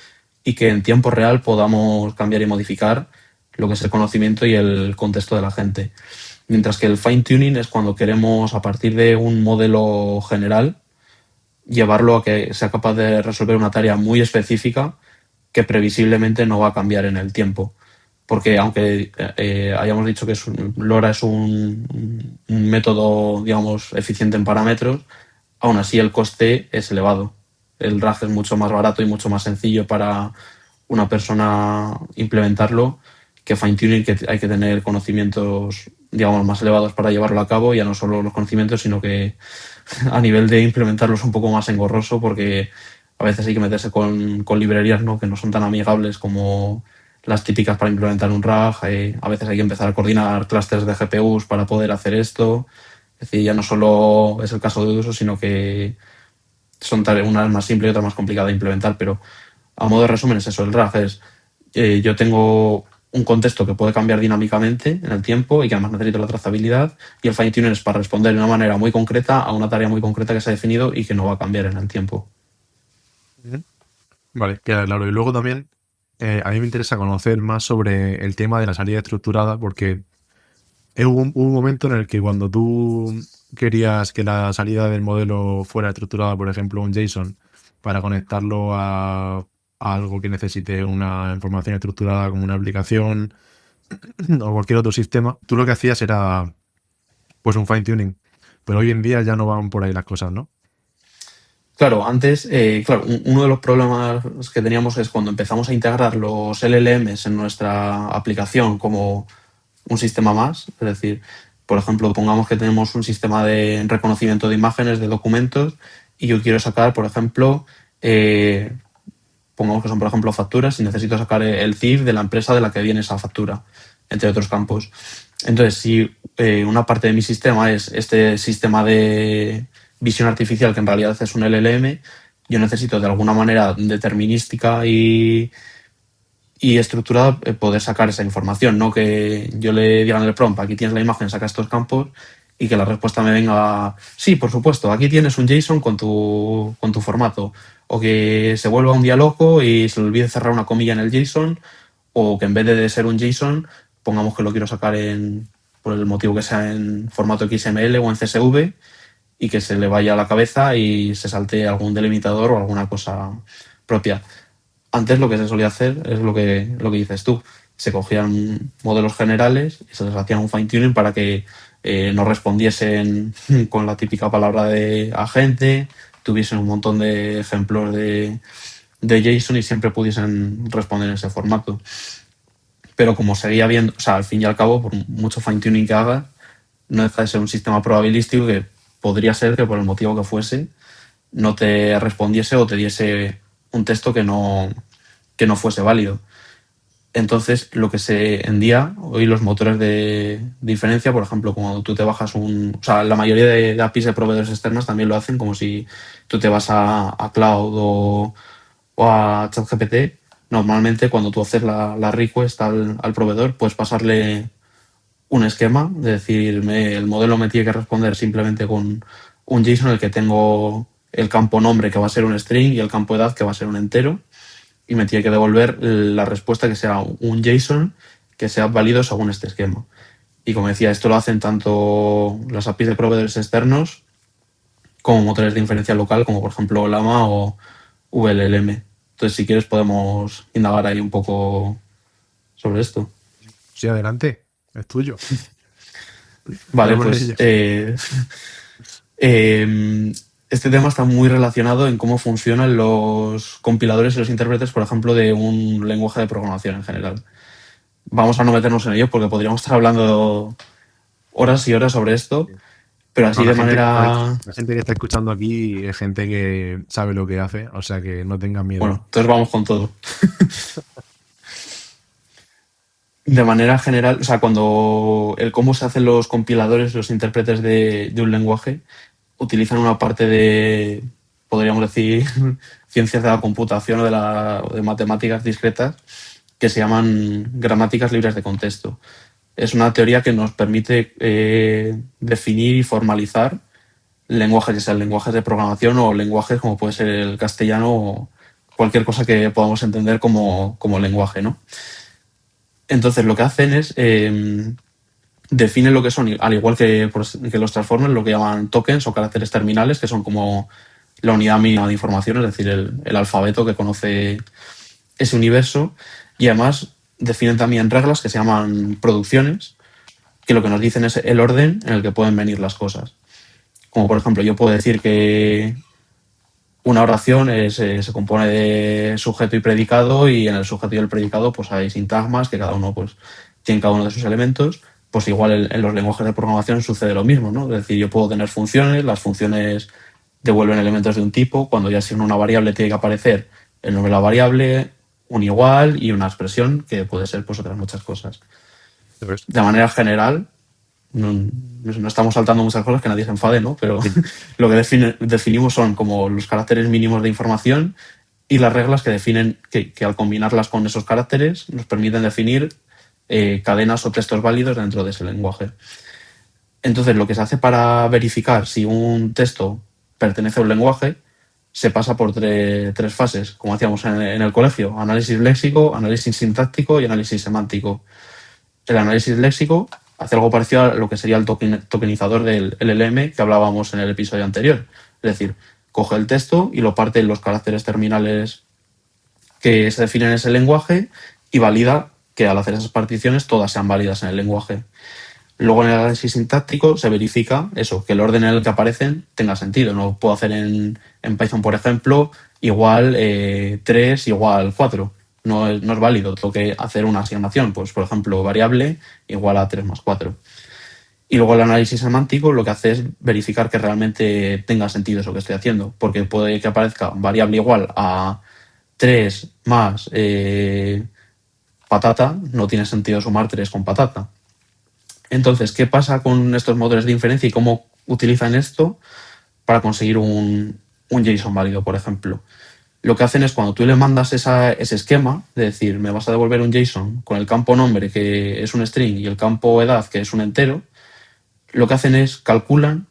y que en tiempo real podamos cambiar y modificar lo que es el conocimiento y el contexto de la gente. Mientras que el fine tuning es cuando queremos, a partir de un modelo general, llevarlo a que sea capaz de resolver una tarea muy específica que previsiblemente no va a cambiar en el tiempo. porque aunque hayamos dicho que LoRa es un método, digamos, eficiente en parámetros, aún así el coste es elevado. El RAG es mucho más barato y mucho más sencillo para una persona implementarlo que fine-tuning, que hay que tener conocimientos, digamos, más elevados para llevarlo a cabo, ya no solo los conocimientos, sino que a nivel de implementarlo es un poco más engorroso, porque a veces hay que meterse con librerías, ¿no?, que no son tan amigables como las típicas para implementar un RAG. A veces hay que empezar a coordinar clústeres de GPUs para poder hacer esto. Es decir, ya no solo es el caso de uso, sino que son una es más simple y otra más complicada de implementar. Pero a modo de resumen es eso, el RAG es, yo tengo un contexto que puede cambiar dinámicamente en el tiempo y que además necesito la trazabilidad, y el fine-tuning es para responder de una manera muy concreta a una tarea muy concreta que se ha definido y que no va a cambiar en el tiempo. Vale, queda claro. Y luego también a mí me interesa conocer más sobre el tema de la salida estructurada, porque hubo un momento en el que cuando tú querías que la salida del modelo fuera estructurada, por ejemplo, un JSON, para conectarlo a algo que necesite una información estructurada como una aplicación o cualquier otro sistema, tú lo que hacías era pues un fine tuning. Pero hoy en día ya no van por ahí las cosas, ¿no? Claro, antes, claro, uno de los problemas que teníamos es cuando empezamos a integrar los LLMs en nuestra aplicación como un sistema más. Es decir, por ejemplo, pongamos que tenemos un sistema de reconocimiento de imágenes, de documentos, y yo quiero sacar, por ejemplo, pongamos que son, por ejemplo, facturas, y necesito sacar el CIF de la empresa de la que viene esa factura, entre otros campos. Entonces, si una parte de mi sistema es este sistema de visión artificial, que en realidad es un LLM, yo necesito de alguna manera determinística y estructurada poder sacar esa información, no que yo le diga en el prompt: aquí tienes la imagen, saca estos campos, y que la respuesta me venga: sí, por supuesto, aquí tienes un JSON con tu formato, o que se vuelva un día loco y se le olvide cerrar una comilla en el JSON, o que en vez de ser un JSON, pongamos que lo quiero sacar por el motivo que sea, en formato XML o en CSV, y que se le vaya a la cabeza y se salte algún delimitador o alguna cosa propia. Antes lo que se solía hacer es lo que dices tú. Se cogían modelos generales y se les hacía un fine-tuning para que no respondiesen con la típica palabra de agente, tuviesen un montón de ejemplos de JSON y siempre pudiesen responder en ese formato. Pero como seguía viendo, o sea, al fin y al cabo, por mucho fine-tuning que hagas, no deja de ser un sistema probabilístico que podría ser que, por el motivo que fuese, no te respondiese o te diese un texto que no fuese válido. Entonces, lo que en día, hoy los motores de diferencia, por ejemplo, cuando tú te bajas o sea, la mayoría de APIs de proveedores externas también lo hacen, como si tú te vas a Cloud o a ChatGPT. Normalmente, cuando tú haces la request al proveedor, puedes pasarle un esquema, de decir: el modelo me tiene que responder simplemente con un JSON en el que tengo el campo nombre, que va a ser un string, y el campo edad, que va a ser un entero, y me tiene que devolver la respuesta, que sea un JSON que sea válido según este esquema. Y como decía, esto lo hacen tanto las APIs de proveedores externos como motores de inferencia local, como por ejemplo Llama o VLLM. Entonces, si quieres, podemos indagar ahí un poco sobre esto. Sí, adelante, es tuyo. Vale, Vamos a pues ello. este tema está muy relacionado en cómo funcionan los compiladores y los intérpretes, por ejemplo, de un lenguaje de programación en general. Vamos a no meternos en ello porque podríamos estar hablando horas y horas sobre esto, pero No, así de manera... la gente que está escuchando aquí es gente que sabe lo que hace, o sea que no tengan miedo. Bueno, entonces vamos con todo. De manera general, o sea, cuando cómo se hacen los compiladores, los intérpretes de un lenguaje, utilizan una parte de, podríamos decir, ciencias de la computación o de matemáticas discretas, que se llaman gramáticas libres de contexto. Es una teoría que nos permite definir y formalizar lenguajes, ya sean lenguajes de programación o lenguajes como puede ser el castellano o cualquier cosa que podamos entender como lenguaje, ¿no? Entonces, lo que hacen es definen lo que son, al igual que los transformers, lo que llaman tokens o caracteres terminales, que son como la unidad mínima de información, es decir, el alfabeto que conoce ese universo. Y además definen también reglas que se llaman producciones, que lo que nos dicen es el orden en el que pueden venir las cosas. Como por ejemplo, yo puedo decir que una oración se compone de sujeto y predicado, y en el sujeto y el predicado pues hay sintagmas que cada uno pues tiene cada uno de sus elementos. Pues igual en los lenguajes de programación sucede lo mismo, ¿no? Es decir, yo puedo tener funciones, las funciones devuelven elementos de un tipo, cuando ya en una variable tiene que aparecer el nombre de la variable, un igual y una expresión que puede ser pues otras muchas cosas. ¿Sabes? De manera general, no estamos saltando muchas cosas que nadie se enfade, ¿no? Pero lo que definimos son como los caracteres mínimos de información y las reglas que definen, que al combinarlas con esos caracteres nos permiten definir cadenas o textos válidos dentro de ese lenguaje. Entonces, lo que se hace para verificar si un texto pertenece a un lenguaje se pasa por tres fases, como hacíamos en el colegio: análisis léxico, análisis sintáctico y análisis semántico. El análisis léxico hace algo parecido a lo que sería el tokenizador del LLM que hablábamos en el episodio anterior. Es decir, coge el texto y lo parte en los caracteres terminales que se definen en ese lenguaje y valida que al hacer esas particiones todas sean válidas en el lenguaje. Luego en el análisis sintáctico se verifica eso, que el orden en el que aparecen tenga sentido. No puedo hacer en Python, por ejemplo, igual 3 igual 4. No es válido. Tengo que hacer una asignación, pues por ejemplo, variable igual a 3 más 4. Y luego el análisis semántico lo que hace es verificar que realmente tenga sentido eso que estoy haciendo, porque puede que aparezca variable igual a 3 más patata, no tiene sentido sumar 3 con patata. Entonces, ¿qué pasa con estos modelos de inferencia y cómo utilizan esto para conseguir un JSON válido, por ejemplo? Lo que hacen es, cuando tú le mandas ese esquema, de decir, me vas a devolver un JSON con el campo nombre, que es un string, y el campo edad, que es un entero, lo que hacen es calculan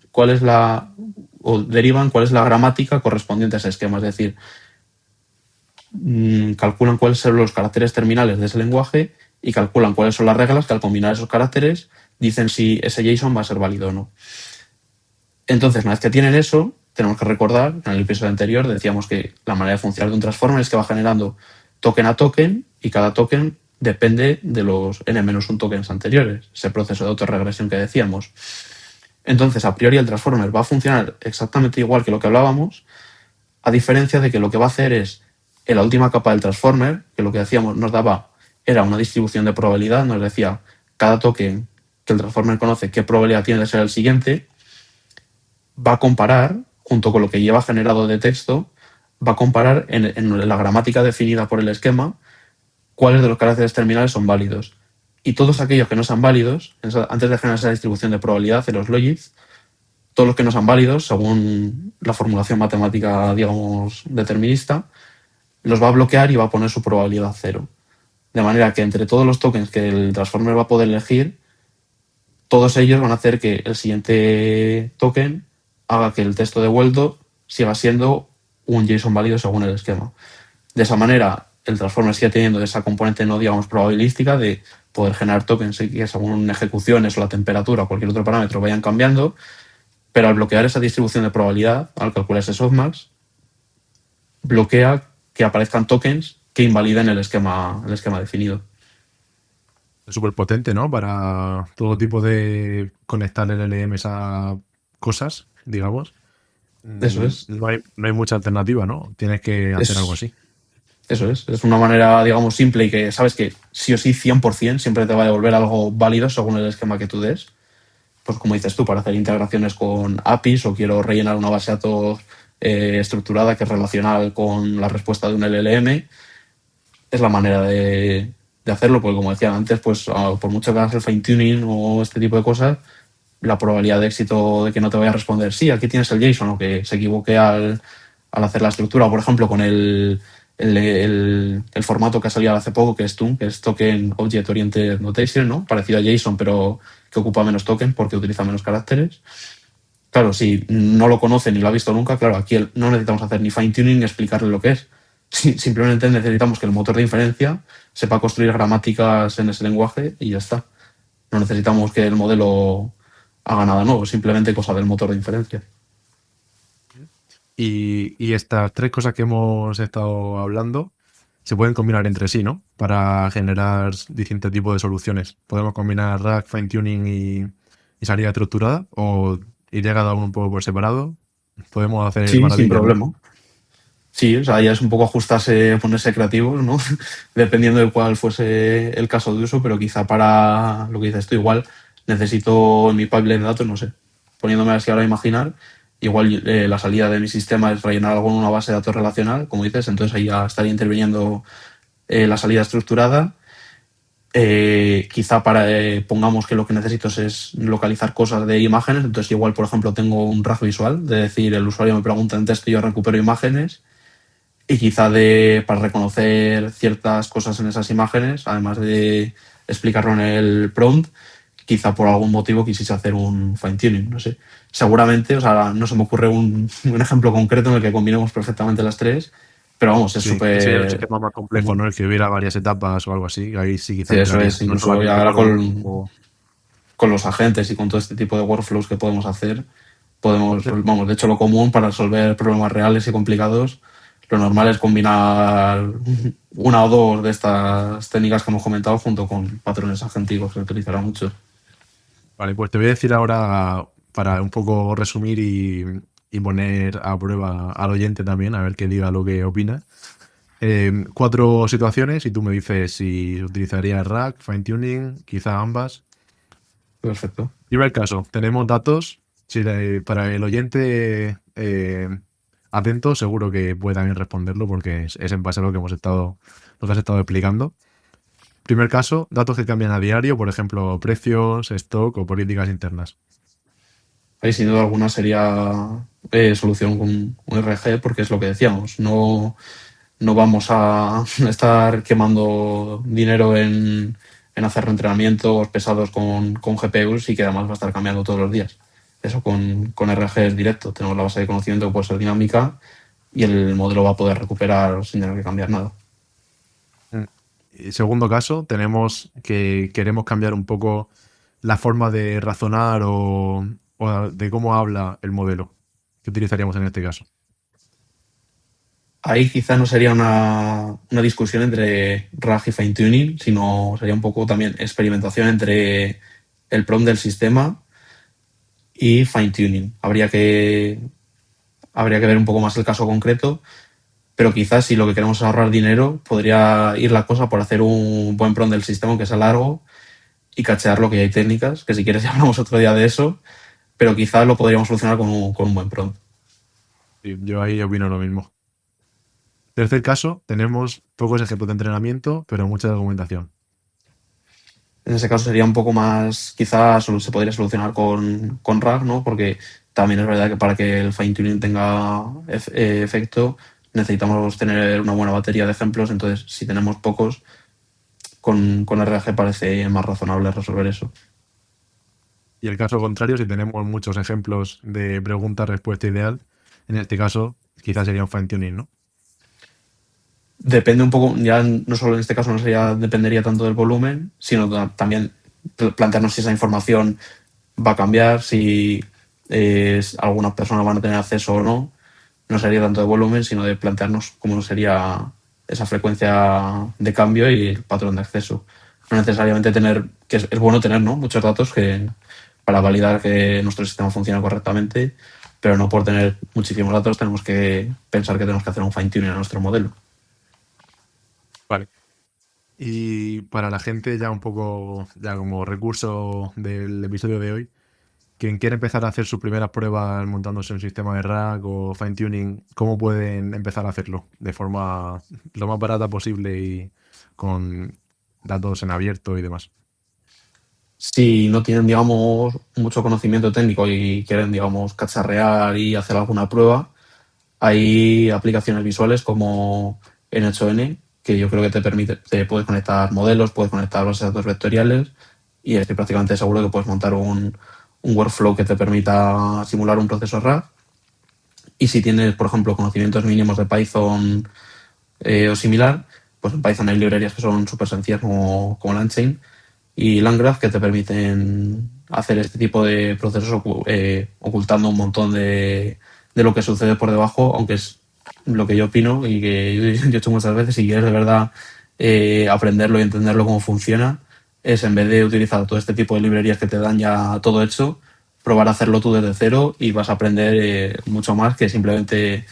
o derivan cuál es la gramática correspondiente a ese esquema. Es decir, calculan cuáles son los caracteres terminales de ese lenguaje y calculan cuáles son las reglas que al combinar esos caracteres dicen si ese JSON va a ser válido o no. Entonces, una vez que tienen eso, tenemos que recordar, en el episodio anterior decíamos que la manera de funcionar de un transformer es que va generando token a token y cada token depende de los n-1 tokens anteriores, ese proceso de autorregresión que decíamos. Entonces, a priori el transformer va a funcionar exactamente igual que lo que hablábamos, a diferencia de que lo que va a hacer es, en la última capa del transformer, que lo que decíamos nos daba era una distribución de probabilidad, nos decía cada token que el transformer conoce qué probabilidad tiene de ser el siguiente, va a comparar, junto con lo que lleva generado de texto, va a comparar en la gramática definida por el esquema cuáles de los caracteres terminales son válidos. Y todos aquellos que no sean válidos, antes de generar esa distribución de probabilidad en los logits, todos los que no sean válidos, según la formulación matemática, digamos, determinista, los va a bloquear y va a poner su probabilidad 0. De manera que entre todos los tokens que el transformer va a poder elegir, todos ellos van a hacer que el siguiente token haga que el texto devuelto siga siendo un JSON válido según el esquema. De esa manera, el transformer sigue teniendo esa componente no, digamos, probabilística de poder generar tokens que según ejecuciones o la temperatura o cualquier otro parámetro vayan cambiando, pero al bloquear esa distribución de probabilidad, al calcular ese softmax, bloquea que aparezcan tokens que invaliden el esquema definido. Es súper potente, ¿no? Para todo tipo de conectar LLMs a cosas, digamos. Eso es. No hay mucha alternativa, ¿no? Tienes que hacer algo así. Eso es una manera, digamos, simple y que sabes que sí o sí 100% siempre te va a devolver algo válido según el esquema que tú des. Pues como dices tú, para hacer integraciones con APIs o quiero rellenar una base de datos estructurada que es relacional con la respuesta de un LLM, es la manera de hacerlo, porque como decía antes, pues por mucho que hagas el fine tuning o este tipo de cosas, la probabilidad de éxito de que no te vaya a responder sí, aquí tienes el JSON, o que se equivoque al hacer la estructura, o por ejemplo con el formato que ha salido hace poco, que es TOON, que es Token Object Oriented Notation, ¿no? Parecido a JSON, pero que ocupa menos tokens porque utiliza menos caracteres. Claro, si no lo conoce ni lo ha visto nunca, claro, aquí no necesitamos hacer ni fine tuning ni explicarle lo que es. Simplemente necesitamos que el motor de inferencia sepa construir gramáticas en ese lenguaje y ya está. No necesitamos que el modelo haga nada nuevo, simplemente cosa del motor de inferencia. Y estas tres cosas que hemos estado hablando se pueden combinar entre sí, ¿no? Para generar distintos tipos de soluciones. Podemos combinar RAG, fine-tuning y salida estructurada, o iría cada uno un poco por separado. Podemos hacer Sí, sin maravillas, ¿no? problema. Sí, o sea, ya es un poco ajustarse, ponerse creativos, ¿no? Dependiendo de cuál fuese el caso de uso, pero quizá para lo que dices tú, igual necesito en mi pipeline de datos, no sé, poniéndome así ahora a imaginar, igual la salida de mi sistema es rellenar algo en una base de datos relacional, como dices, entonces ahí ya estaría interviniendo la salida estructurada. Quizá para, pongamos que lo que necesito es localizar cosas de imágenes, entonces igual, por ejemplo, tengo un RAG visual, de decir, el usuario me pregunta en texto y yo recupero imágenes y quizá para reconocer ciertas cosas en esas imágenes, además de explicarlo en el prompt, quizá por algún motivo quisiese hacer un fine-tuning, no sé. Seguramente, o sea, no se me ocurre un ejemplo concreto en el que combinemos perfectamente las tres, pero vamos, es Sí, ese sería un súper sistema más complejo, común. ¿no? El que hubiera varias etapas o algo así. Ahí sí quizá Sí, eso entraría. es, No incluso ya solamente ahora con un o... con los agentes y con todo este tipo de workflows que podemos hacer, podemos, Sí. pues, vamos, de hecho lo común para resolver problemas reales y complicados, lo normal es combinar una o dos de estas técnicas que hemos comentado junto con patrones agentivos que se utilizará mucho. Vale, pues te voy a decir ahora, para un poco resumir y poner a prueba al oyente también, a ver que diga lo que opina. 4 situaciones y tú me dices si utilizaría RAG, fine-tuning, quizá ambas. Perfecto. Primer caso, tenemos datos. Si para el oyente atento, seguro que puede también responderlo porque es en base a lo que lo que has estado explicando. Primer caso, datos que cambian a diario, por ejemplo, precios, stock o políticas internas. Ahí sin duda alguna sería solución con un RG porque es lo que decíamos, no vamos a estar quemando dinero en hacer reentrenamientos pesados con GPUs y que además va a estar cambiando todos los días. Eso con RG es directo. Tenemos la base de conocimiento que puede ser dinámica y el modelo va a poder recuperar sin tener que cambiar nada. Mm. Y segundo caso, tenemos que queremos cambiar un poco la forma de razonar o de cómo habla el modelo. ¿Qué utilizaríamos en este caso? Ahí quizá no sería una discusión entre RAG y fine-tuning, sino sería un poco también experimentación entre el prompt del sistema y fine-tuning. Habría que ver un poco más el caso concreto, pero quizás si lo que queremos es ahorrar dinero, podría ir la cosa por hacer un buen prompt del sistema, aunque sea largo, y cachearlo, que ya hay técnicas, que si quieres ya hablamos otro día de eso, pero quizás lo podríamos solucionar con un buen prompt. Sí, yo ahí opino lo mismo. Tercer caso, tenemos pocos ejemplos de entrenamiento, pero mucha documentación. En ese caso sería un poco más, quizás se podría solucionar con RAG, ¿no? Porque también es verdad que para que el fine tuning tenga efecto necesitamos tener una buena batería de ejemplos, entonces si tenemos pocos, con RAG parece más razonable resolver eso. Y el caso contrario, si tenemos muchos ejemplos de pregunta-respuesta ideal, en este caso quizás sería un fine-tuning, ¿no? Depende un poco, ya no solo en este caso no sería, dependería tanto del volumen, sino también plantearnos si esa información va a cambiar, si algunas personas van a tener acceso o no. No sería tanto de volumen, sino de plantearnos cómo sería esa frecuencia de cambio y el patrón de acceso. No necesariamente tener, que es bueno tener, ¿no?, muchos datos para validar que nuestro sistema funciona correctamente, pero no por tener muchísimos datos tenemos que pensar que tenemos que hacer un fine-tuning a nuestro modelo. Vale. Y para la gente ya un poco, ya como recurso del episodio de hoy, quien quiere empezar a hacer sus primeras pruebas montándose un sistema de rack o fine-tuning, ¿cómo pueden empezar a hacerlo? De forma lo más barata posible y con datos en abierto y demás. Si no tienen, digamos, mucho conocimiento técnico y quieren, digamos, cacharrear y hacer alguna prueba, hay aplicaciones visuales como N8N, que yo creo que te puedes conectar modelos, puedes conectar bases de datos vectoriales y estoy prácticamente seguro que puedes montar un workflow que te permita simular un proceso RAG. Y si tienes, por ejemplo, conocimientos mínimos de Python o similar, pues en Python hay librerías que son súper sencillas como LangChain y LangGraph que te permiten hacer este tipo de procesos ocultando un montón de lo que sucede por debajo, aunque lo que yo opino y que yo he hecho muchas veces, si quieres de verdad aprenderlo y entenderlo cómo funciona, es en vez de utilizar todo este tipo de librerías que te dan ya todo hecho, probar a hacerlo tú desde cero y vas a aprender mucho más que simplemente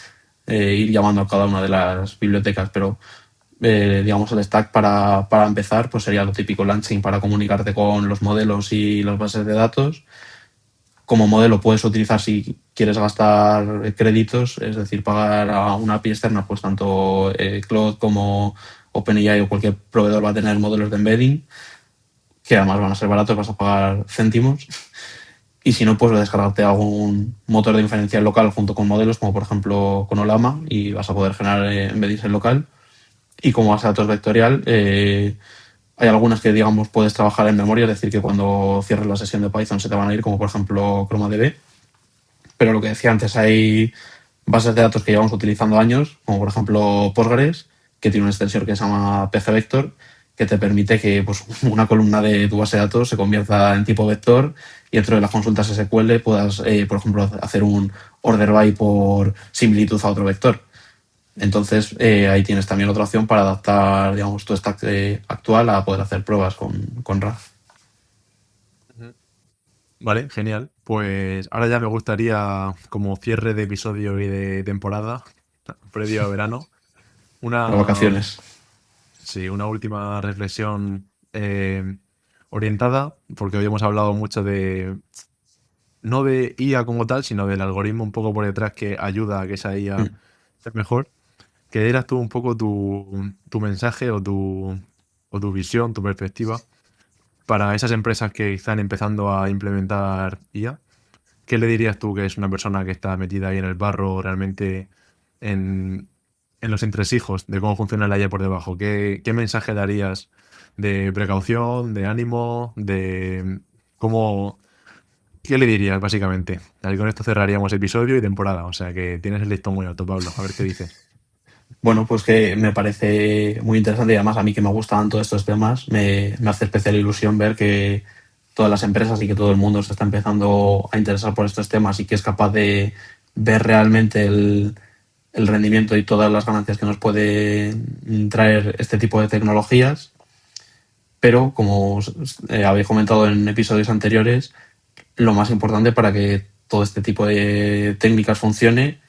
ir llamando a cada una de las bibliotecas. Pero digamos el stack para empezar pues sería lo típico: LangChain para comunicarte con los modelos y las bases de datos. Como modelo puedes utilizar, si quieres gastar créditos, es decir, pagar a una API externa, pues tanto Claude como OpenAI o cualquier proveedor va a tener modelos de embedding, que además van a ser baratos, vas a pagar céntimos. Y si no, pues descargarte algún motor de inferencia local junto con modelos, como por ejemplo con Olama, y vas a poder generar embeddings en local. Y como base de datos vectorial, hay algunas que, digamos, puedes trabajar en memoria, es decir, que cuando cierres la sesión de Python se te van a ir, como por ejemplo ChromaDB. Pero lo que decía antes, hay bases de datos que llevamos utilizando años, como por ejemplo Postgres, que tiene un extensor que se llama PC Vector, que te permite que pues, una columna de tu base de datos se convierta en tipo vector y dentro de las consultas SQL puedas, por ejemplo, hacer un order by por similitud a otro vector. Entonces, ahí tienes también otra opción para adaptar, digamos, tu stack actual a poder hacer pruebas con RAG. Vale, genial. Pues ahora ya me gustaría, como cierre de episodio y de temporada, previo a verano, Las una, vacaciones. sí, una última reflexión orientada, porque hoy hemos hablado mucho de, no de IA como tal, sino del algoritmo un poco por detrás que ayuda a que esa IA sea mejor. Que dieras tú un poco tu mensaje o tu visión, tu perspectiva para esas empresas que están empezando a implementar IA. ¿Qué le dirías tú, que es una persona que está metida ahí en el barro realmente en, en los entresijos de cómo funciona la IA por debajo? ¿Qué mensaje darías de precaución, de ánimo, de cómo... ¿Qué le dirías, básicamente? Y con esto cerraríamos episodio y temporada. O sea que tienes el listón muy alto, Pablo. A ver qué dices. Bueno, pues que me parece muy interesante y además a mí que me gustan todos estos temas, me hace especial ilusión ver que todas las empresas y que todo el mundo se está empezando a interesar por estos temas y que es capaz de ver realmente el rendimiento y todas las ganancias que nos puede traer este tipo de tecnologías. Pero, como habéis comentado en episodios anteriores, lo más importante para que todo este tipo de técnicas funcione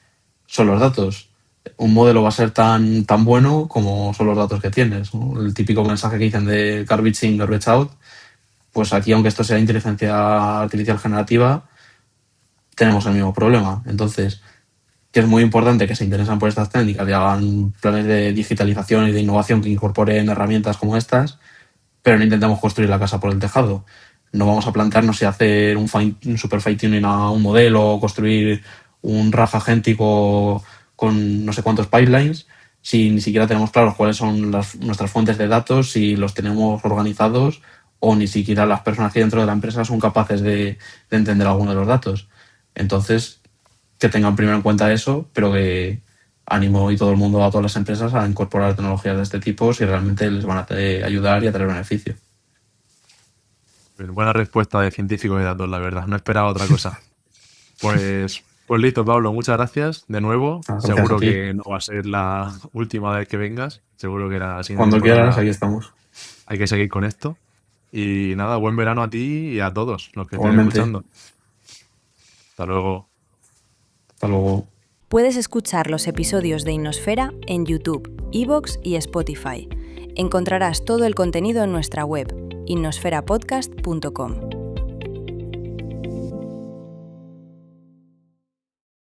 son los datos. Un modelo va a ser tan bueno como son los datos que tienes, ¿no? El típico mensaje que dicen de garbage in, garbage out, pues aquí, aunque esto sea inteligencia artificial generativa, tenemos el mismo problema. Entonces, que es muy importante que se interesen por estas técnicas y hagan planes de digitalización y de innovación que incorporen herramientas como estas, pero no intentemos construir la casa por el tejado. No vamos a plantearnos si hacer un super fine tuning a un modelo o construir un RAG agéntico con no sé cuántos pipelines si ni siquiera tenemos claros cuáles son nuestras fuentes de datos, si los tenemos organizados o ni siquiera las personas que dentro de la empresa son capaces de entender alguno de los datos. Entonces, que tengan primero en cuenta eso, pero que animo y todo el mundo, a todas las empresas, a incorporar tecnologías de este tipo si realmente les van a ayudar y a traer beneficio. Buena respuesta de científico de datos, la verdad. No esperaba otra cosa. Pues listo, Pablo. Muchas gracias de nuevo. Gracias a Seguro ti. que no va a ser la última vez que vengas. Seguro que la siguiente Cuando quieras, temporada aquí estamos. hay que seguir con esto. Y nada, buen verano a ti y a todos los que estén Igualmente. escuchando. Hasta luego. Hasta luego. Puedes escuchar los episodios de Innosfera en YouTube, iVoox y Spotify. Encontrarás todo el contenido en nuestra web, innosferapodcast.com.